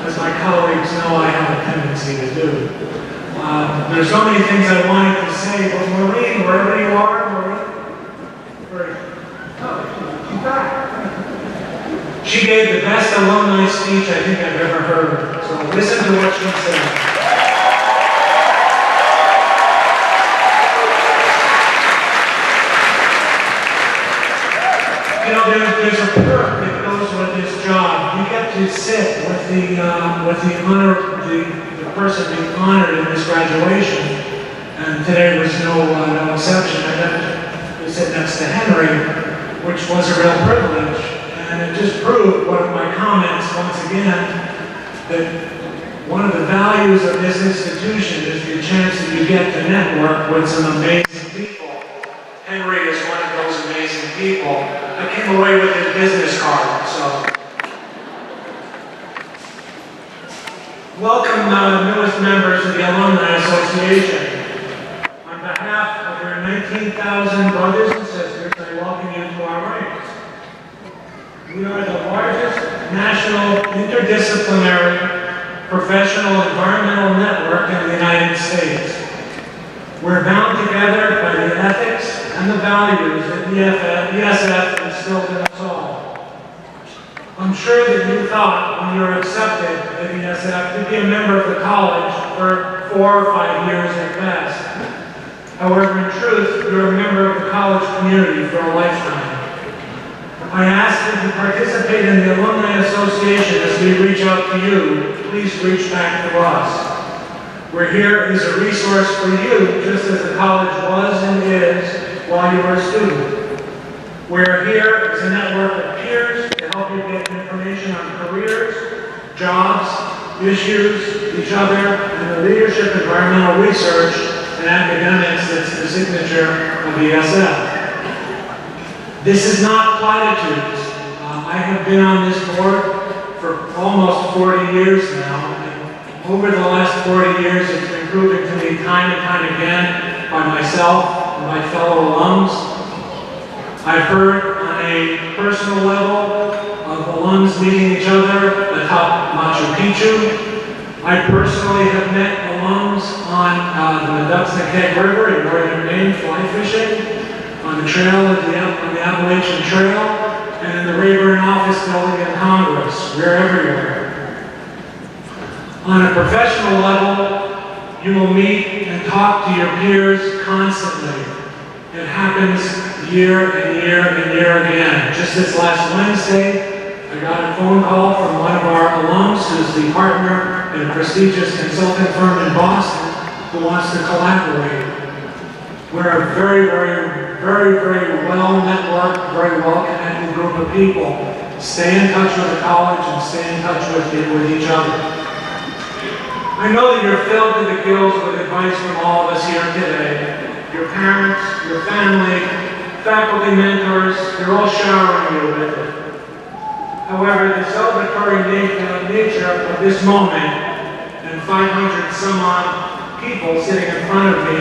as my colleagues know I have a tendency to do. There's so many things I wanted to say, but Maureen, wherever you are, Maureen, she's back. She gave the best alumni speech I think I've ever heard, so listen to what she said. You know, there's a perk that goes with this job. You get to sit with the person being honored in this graduation, and today was no exception. I got to sit next to Henry, which was a real privilege, and it just proved one of my comments once again that one of the values of this institution is the chance that you get to network with some amazing people. Henry is one of those amazing people. I came away with his business card, so. Welcome newest members of the Alumni Association. On behalf of your 19,000 brothers and sisters, I welcome you to our ranks. We are the largest national interdisciplinary professional environmental network in the United States. We're bound together by the ethics and the values that ESF instilled in us all. I'm sure that you thought when you were accepted at ESF to be a member of the college for 4 or 5 years at best. However, in truth, you're a member of the college community for a lifetime. I ask that you participate in the Alumni Association as we reach out to you. Please reach back to us. We're here as a resource for you, just as the college was and is while you were a student. We're here as a network of peers to help you get information on careers, jobs, issues, each other, and the leadership, environmental research, and academics that's the signature of ESF. This is not platitudes. I have been on this board for almost 40 years now. Over the last 40 years, it's been proven to me time and time again by myself and my fellow alums. I've heard on a personal level of alums meeting each other atop Machu Picchu. I personally have met alums on the Meduxna-Keg River in northern Maine fly fishing, on the trail, on the Appalachian Trail, and in the Rayburn office building in Congress. We're everywhere. On a professional level, you will meet and talk to your peers constantly. It happens year and year and year again. Just this last Wednesday, I got a phone call from one of our alums who's the partner in a prestigious consulting firm in Boston who wants to collaborate. We're a very, very, very well networked, very well connected group of people. Stay in touch with the college and stay in touch with each other. I know that you're filled to the gills with advice from all of us here today. Your parents, your family, faculty mentors, they're all showering you with it. However, the celebratory nature of this moment and 500 some odd people sitting in front of me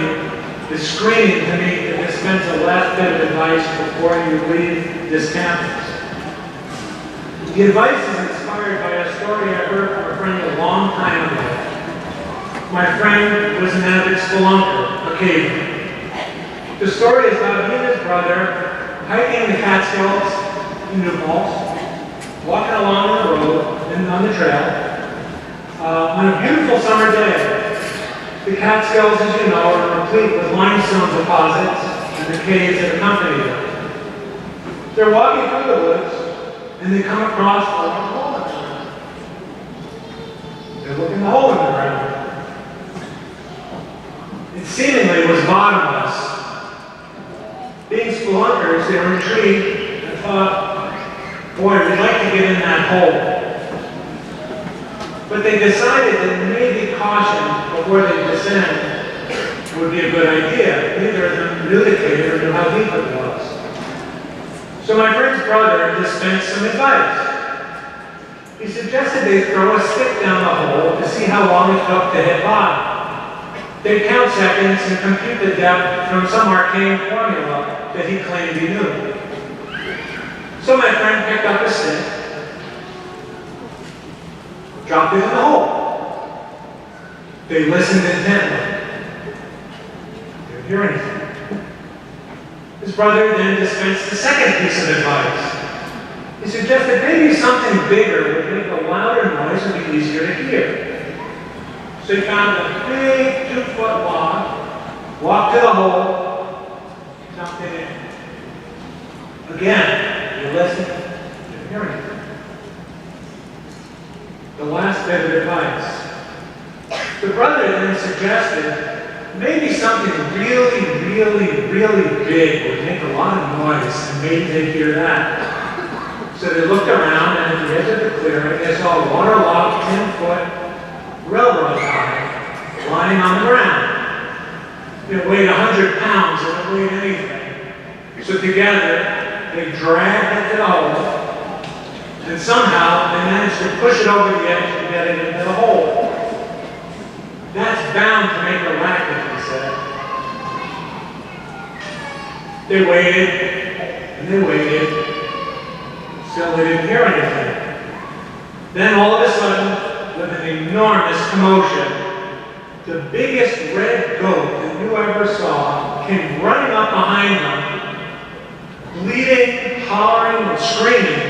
is screaming to me to dispense a last bit of advice before you leave this campus. The advice is inspired by a story I heard from a friend a long time ago. My friend was an avid spelunker, a caveman. The story is about he and his brother hiking the Catskills in New Paltz, walking along the road and on the trail on a beautiful summer day. The Catskills, as you know, are complete with limestone deposits and the caves that accompany them. They're walking through the woods and they come across a hole in the ground. They're looking the hole in the ground. It seemingly was bottomless. Being spelunkers, they were intrigued and thought,
Boy, we'd like to get in that hole. But they decided that maybe caution before they descend would be a good idea. Neither of them knew the cave or knew how deep it was. So my friend's brother dispensed some advice. He suggested they throw a stick down the hole to see how long it took to hit bottom. They'd count seconds and compute the depth from some arcane formula that he claimed he knew. So my friend picked up a stick, dropped it in the hole. They listened intently. They didn't hear anything. His brother then dispensed the second piece of advice. He suggested maybe something bigger would make a louder noise and be easier to hear. So he found a big 2-foot log, walked to the hole, dumped it in. Again, you listen, didn't hear anything. The last bit of advice. The brother then suggested maybe something really, really, really big would make a lot of noise and maybe they'd hear that. So they looked around and at the edge of the clearing, they saw a waterlogged 10-foot railroad tie lying on the ground. It weighed 100 pounds and it weighed anything. So together, they dragged it to the hole, and somehow they managed to push it over the edge and get it into the hole. That's bound to make a racket, he said. They waited, and they waited. Still they didn't hear anything. Then all of a sudden, with an enormous commotion, the biggest red goat that you ever saw came running up behind them, bleating, hollering, and screaming,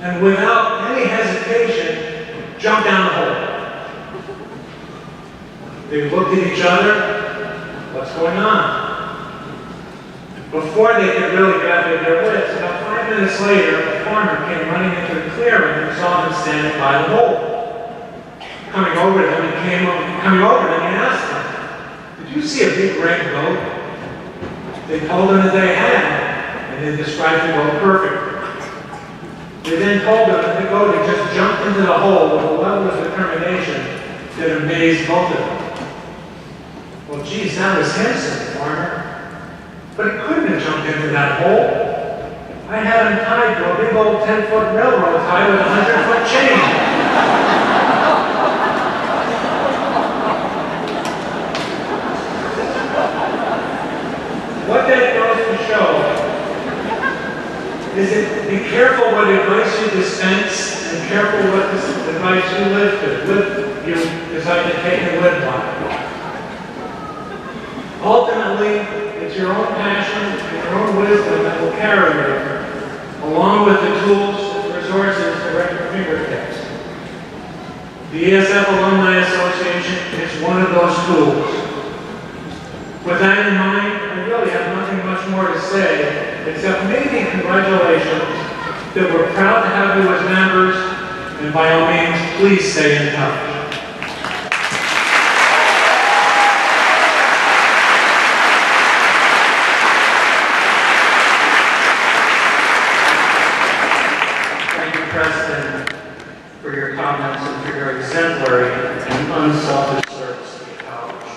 and without any hesitation, jumped down the hole. They looked at each other. What's going on? Before they could really gather their wits, about 5 minutes later, a farmer came running into the clearing and saw them standing by the hole. Coming over to them, he asked them, "Did you see a big red goat?" They told him that they had, and they described the goat perfectly. They then told them that the goat had just jumped into the hole with a level of determination that amazed both of them. "Well, geez, that was him," said the farmer. "But it couldn't have jumped into that hole. I had him tied to a big old 10-foot railroad tie with a 100-foot chain." What that goes to show is that be careful what advice you dispense and careful what advice you you decide to take and live by. Ultimately, it's your own passion and your own wisdom that will carry you, along with the tools and resources at your fingertips. The ESF Alumni Association is one of those tools. With that in mind, I really have nothing much more to say, except maybe congratulations, that we're proud to have you as members, and by all means, please stay in touch.
For your comments and for your exemplary and unselfish service to the college.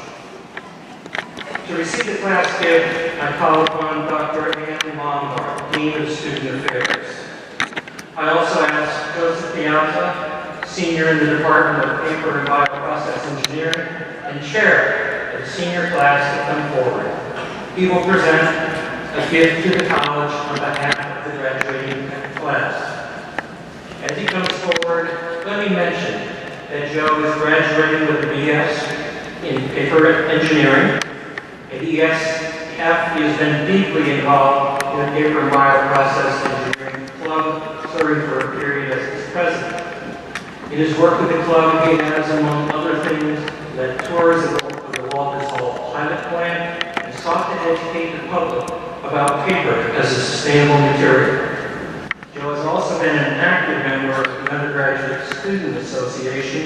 To receive the class gift, I call upon Dr. Ann Lombard, Dean of Student Affairs. I also ask Joseph Pianta, Senior in the Department of Paper and Bioprocess Engineering, and Chair of the senior class to come forward. He will present a gift to the college on behalf of the graduating class. As he comes forward, let me mention that Joe is graduating with a BS in Paper Engineering. At ESF, he has been deeply involved in the Paper and Bioprocess Engineering Club, serving for a period as its president. In his work with the club, he has, among other things, led tours of the Walters Hall pilot plant and sought to educate the public about paper as a sustainable material. Joe has also been an active member of the Undergraduate Student Association.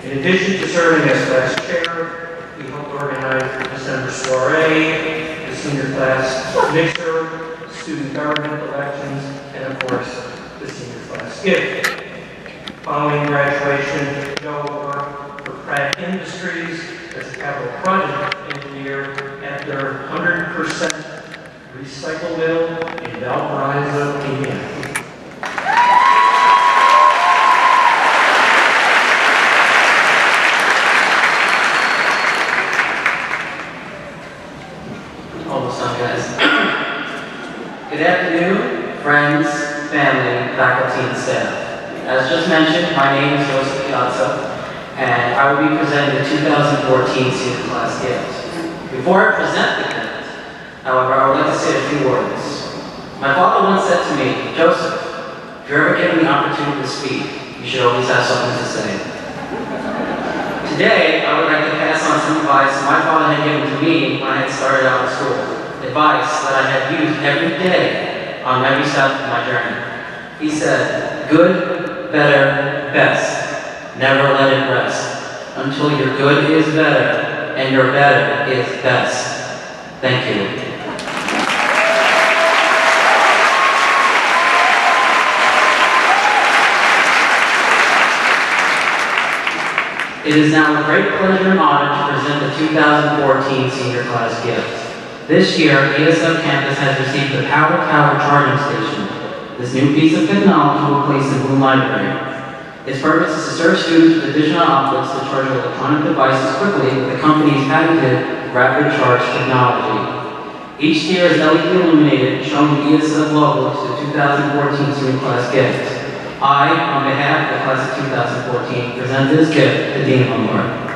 In addition to serving as class chair, he helped organize the December soiree, the senior class mixer, student government elections, and of course, course, the senior class gift. Following graduation, Joe worked for Pratt Industries as a capital project engineer at their 100% recycle mill in Valparaiso, Indiana.
Almost done, guys. Good afternoon, friends, family, faculty, and staff. As just mentioned, my name is Joseph Piazza, and I will be presenting the 2014 senior class gift. Before I present the gift, however, I would like to say a few words. My father once said to me, Joseph, if you're ever given the opportunity to speak, you should always have something to say. Today, I would like to pass on some advice my father had given to me when I had started out in school. Advice that I have used every day on every step of my journey. He said, good, better, best. Never let it rest until your good is better and your better is best. Thank you. It is now a great pleasure and honor to present the 2014 senior class gift. This year, ESF campus has received the Power Tower charging station. This new piece of technology will place in Bloom Library. Its purpose is to serve students with additional outlets to charge their electronic devices quickly with the company's patented rapid charge technology. Each tier is LED illuminated, showing the ESF logo to the 2014 senior class gift. I, on behalf of the class of 2014, present this gift to Dean Lombard.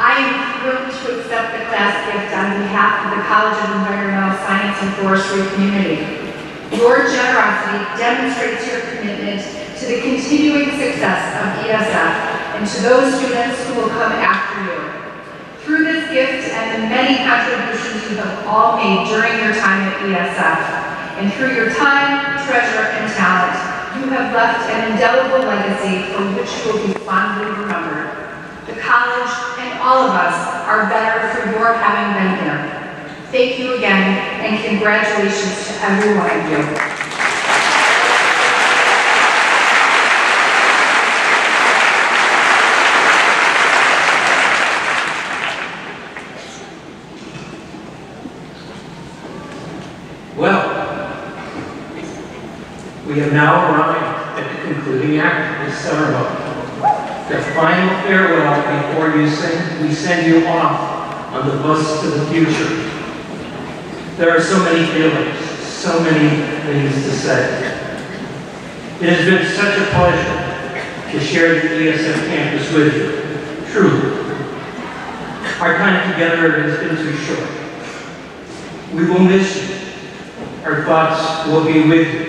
I am thrilled to accept the class gift on behalf of the College of Environmental Science and Forestry community. Your generosity demonstrates your commitment to the continuing success of ESF and to those students who will come after you. Through this gift and the many contributions you have all made during your time at ESF, and through your time, treasure, and talent, you have left an indelible legacy for which you will be fondly remembered. The college and all of us are better for your having been here. Thank you again, and congratulations to every one of you.
Well, we have now arrived at the concluding act of this ceremony. The final farewell before we send you off on the bus to the future. There are so many feelings, so many things to say. It has been such a pleasure to share the ESF campus with you, truly. Our time together has been too short. We will miss you. Our thoughts will be with you.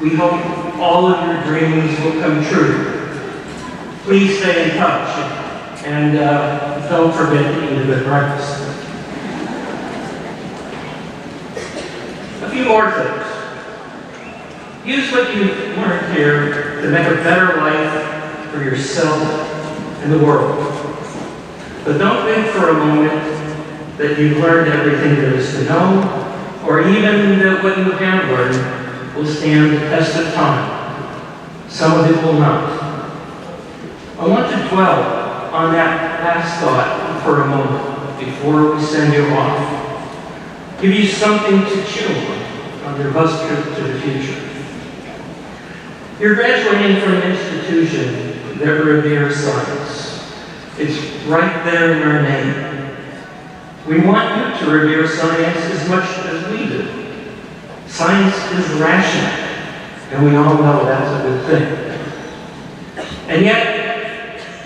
We hope all of your dreams will come true. Please stay in touch, and don't forget to eat a good breakfast. A few more things. Use what you've learned here to make a better life for yourself and the world. But don't think for a moment that you've learned everything there is to know, or even that what you have learned will stand the test of time. Some of it will not. I want to dwell on that last thought for a moment before we send you off. Give you something to chew on your bus trip to the future. You're graduating from an institution that reveres science. It's right there in our name. We want you to revere science as much as we do. Science is rational, and we all know that's a good thing. And yet,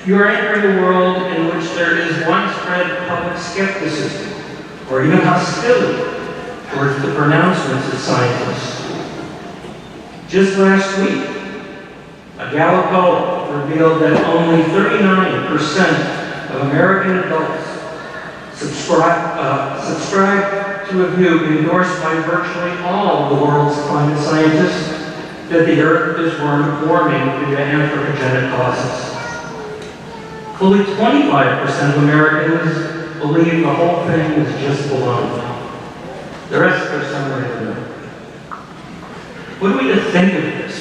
you are entering a world in which there is widespread public skepticism or even hostility towards the pronouncements of scientists. Just last week, a Gallup poll revealed that only 39% of American adults subscribe to a view endorsed by virtually all of the world's climate scientists that the Earth is warming due to anthropogenic causes. Fully 25% of Americans believe the whole thing is just baloney. The rest are somewhere in the middle. What are we to think of this?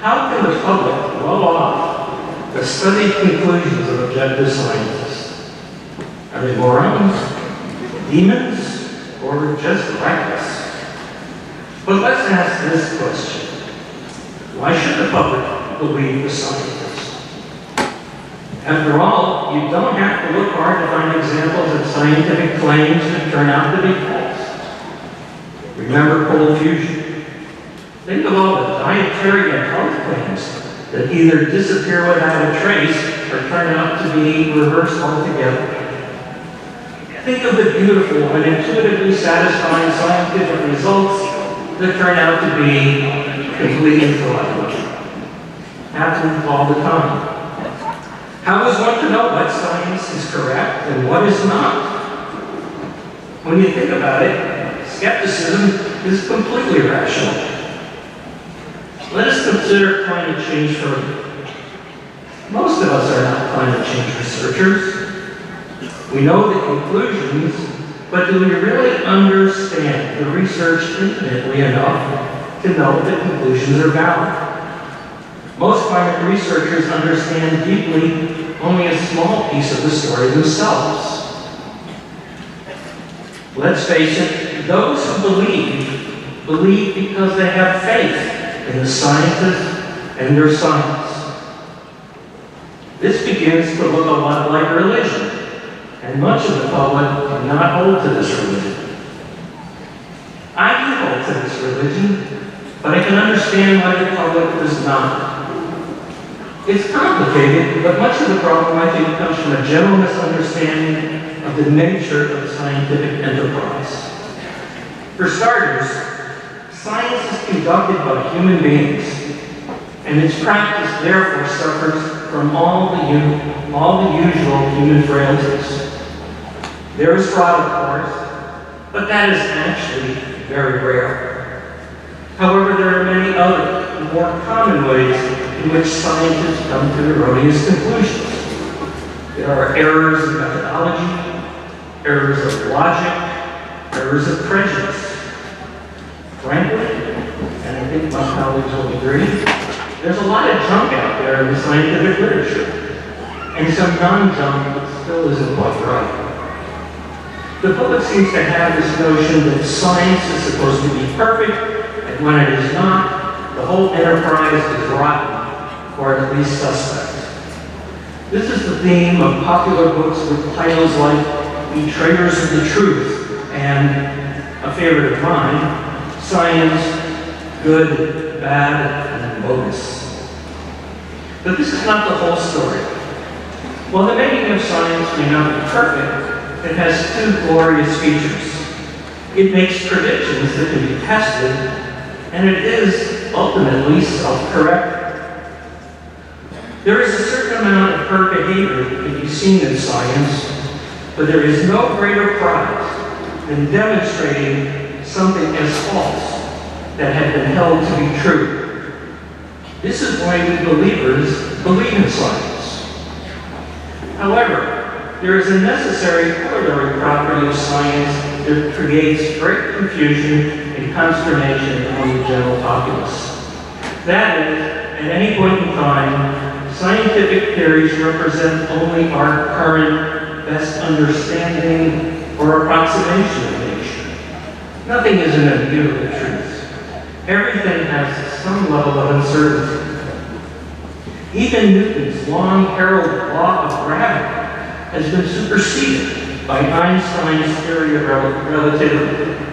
How can the public blow off the studied conclusions of objective scientists? Are they morons, demons, or just reckless? But let's ask this question. Why should the public believe the scientists? After all, you don't have to look hard to find examples of scientific claims that turn out to be false. Remember cold fusion. Think of all the dietary and health claims that either disappear without a trace or turn out to be reversed altogether. Think of the beautiful and intuitively satisfying scientific results that turn out to be completely fraudulent. Happens all the time. How is one to know what science is correct and what is not? When you think about it, skepticism is completely rational. Let us consider climate change further. Most of us are not climate change researchers. We know the conclusions, but do we really understand the research intimately enough to know that conclusions are valid? Most climate researchers understand deeply only a small piece of the story themselves. Let's face it, those who believe because they have faith in the scientists and their science. This begins to look a lot like religion, and much of the public do not hold to this religion. I do hold to this religion, but I can understand why the public does not. It's complicated, but much of the problem, I think, comes from a general misunderstanding of the nature of the scientific enterprise. For starters, science is conducted by human beings, and its practice therefore suffers from all the usual human frailties. There is fraud, of course, but that is actually very rare. However, there are many other, more common ways in which scientists come to erroneous conclusions. There are errors in methodology, errors of logic, errors of prejudice. Frankly, and I think my colleagues will agree, there's a lot of junk out there in the scientific literature, and some non-junk that still isn't quite right. The public seems to have this notion that science is supposed to be perfect, and when it is not, the whole enterprise is rotten, or at least suspect. This is the theme of popular books with titles like Betrayers of the Truth, and a favorite of mine, Science, Good, Bad, and Bogus. But this is not the whole story. While the making of science may not be perfect, it has two glorious features. It makes predictions that can be tested, and it is ultimately self-correcting. There is a certain amount of herd behavior that can be seen in science, but there is no greater prize than demonstrating something as false that had been held to be true. This is why we believers believe in science. However, there is a necessary corollary property of science that creates great confusion and consternation among the general populace. That is, at any point in time, scientific theories represent only our current best understanding or approximation of nature. Nothing is an immutable truth. Everything has some level of uncertainty. Even Newton's long-heralded law of gravity has been superseded by Einstein's theory of relativity.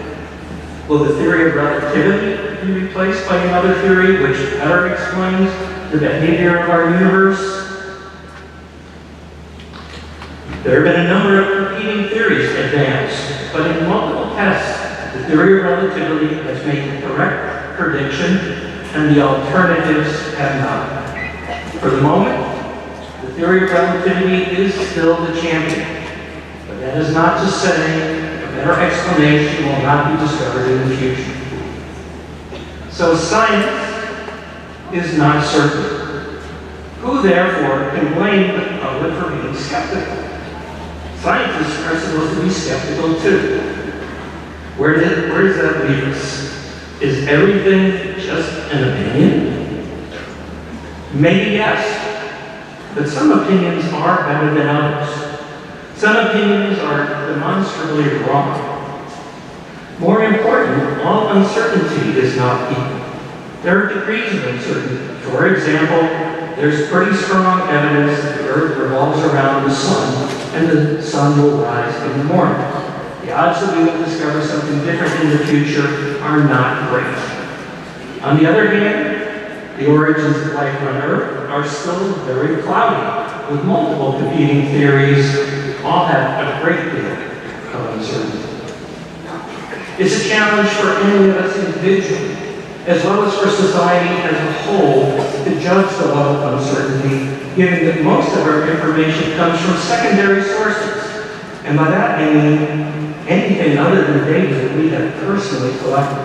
Will the theory of relativity be replaced by another theory which better explains the behavior of our universe? There have been a number of competing theories advanced, but in multiple tests, the theory of relativity has made the correct prediction, and the alternatives have not. For the moment, the theory of relativity is still the champion, but that is not to say a better explanation will not be discovered in the future. So science,
is not certain. Who, therefore, can blame the public for being skeptical? Scientists are supposed to be skeptical too. Where does that leave us? Is everything just an opinion? Maybe yes, but some opinions are better than others. Some opinions are demonstrably wrong. More important, all uncertainty is not equal. There are degrees of uncertainty. For example, there's pretty strong evidence that the Earth revolves around the Sun, and the Sun will rise in the morning. The odds that we will discover something different in the future are not great. On the other hand, the origins of life on Earth are still very cloudy, with multiple competing theories. All have a great deal of uncertainty. It's a challenge for any of us individually, as well as for society as a whole, to judge the level of uncertainty, given that most of our information comes from secondary sources. And by that I mean anything other than data that we have personally collected.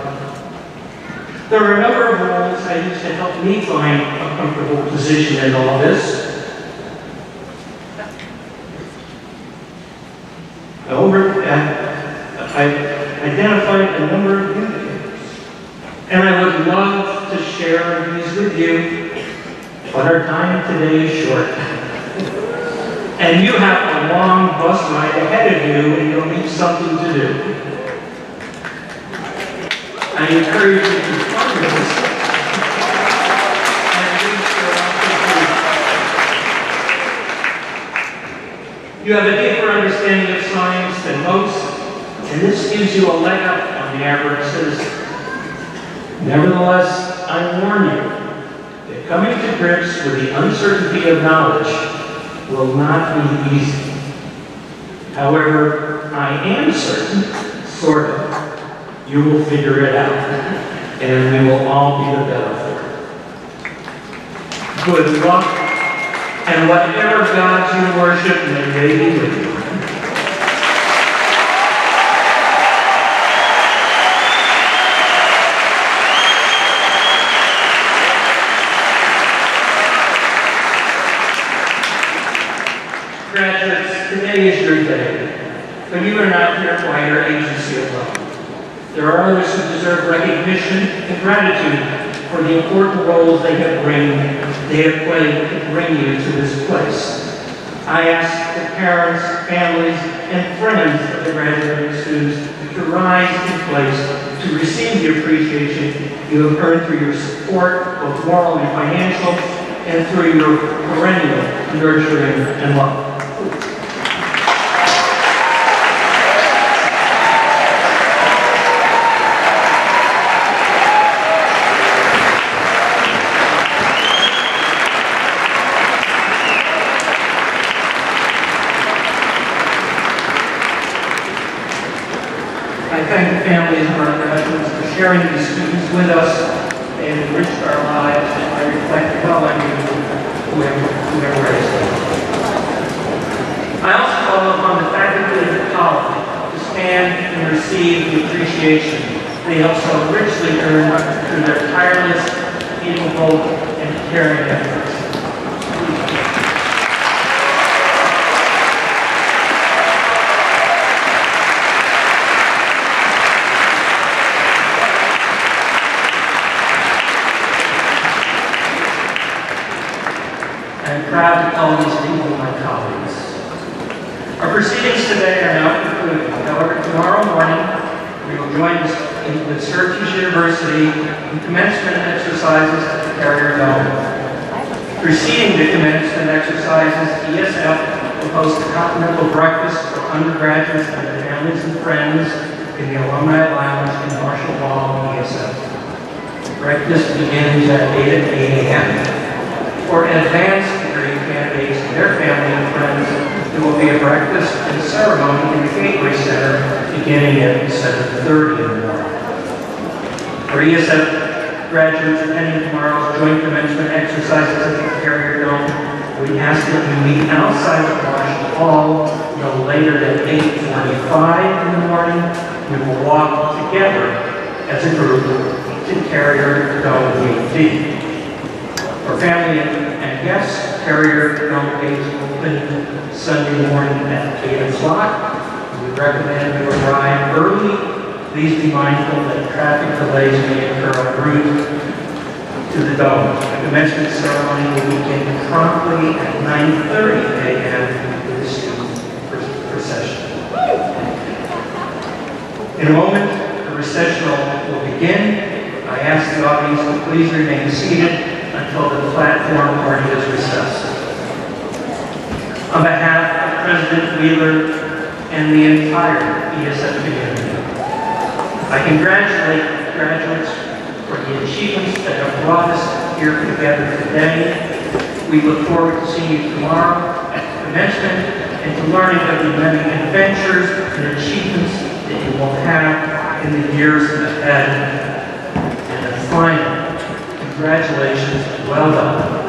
There are a number of rules I use to help me find a comfortable position in all this. I identified a number of indicators, and I would love to share these with you, but our time today is short. And you have a long bus ride ahead of you, and you'll need something to do. I encourage you to find this and reach your own conclusion. You have a deeper understanding of science than most, and this gives you a leg up on the average citizen. Nevertheless, I warn you that coming to grips with the uncertainty of knowledge will not be easy. However, I am certain, sort of, you will figure it out, and we will all be the better for it. Good luck, and whatever gods you worship, may they be with you. Graduates, today is your day, but you are not here by your agency alone. There are others who deserve recognition and gratitude for the important roles they have played to bring you to this place. I ask the parents, families, and friends of the graduating students to rise in place to receive the appreciation you have earned through your support, both moral and financial, and through your perennial nurturing and love. I thank the families of our graduates for sharing these students with us. They have enriched our lives, and I reflect well on you who have raised them. I also call upon the faculty of the college to stand and receive the appreciation they have so richly earned through their tireless, capable, and caring efforts. I'm proud to call these people my colleagues. Our proceedings today are now concluded. However, tomorrow morning, we will join with Syracuse University in commencement exercises at the Carrier Dome. Preceding the commencement exercises, ESF will host a continental breakfast for undergraduates and their families and friends in the Alumni Lounge in Marshall Hall, ESF. Breakfast begins at 8 a.m. For advanced degree candidates and their family and friends, there will be a breakfast and ceremony in the Gateway Center beginning at 7:30 in the morning. For ESF graduates attending tomorrow's joint commencement exercises at the Carrier Dome, we ask that you meet outside of Marshall Hall no later than 8:45 in the morning. We will walk together as a group to Carrier Dome Gate D.
For family and guests, carrier no gates open Sunday morning at 8 o'clock. We recommend you arrive early. Please be mindful that traffic delays may occur en route to the dome. The commencement ceremony will begin promptly at 9:30 a.m. with the student procession. In a moment, the recessional will begin. I ask the audience to please remain seated until the platform party is recessed. On behalf of President Wheeler and the entire ESF community, I congratulate the graduates for the achievements that have brought us here together today. We look forward to seeing you tomorrow at the commencement and to learning of the many adventures and achievements that you will have in the years ahead. And finally, congratulations and well done.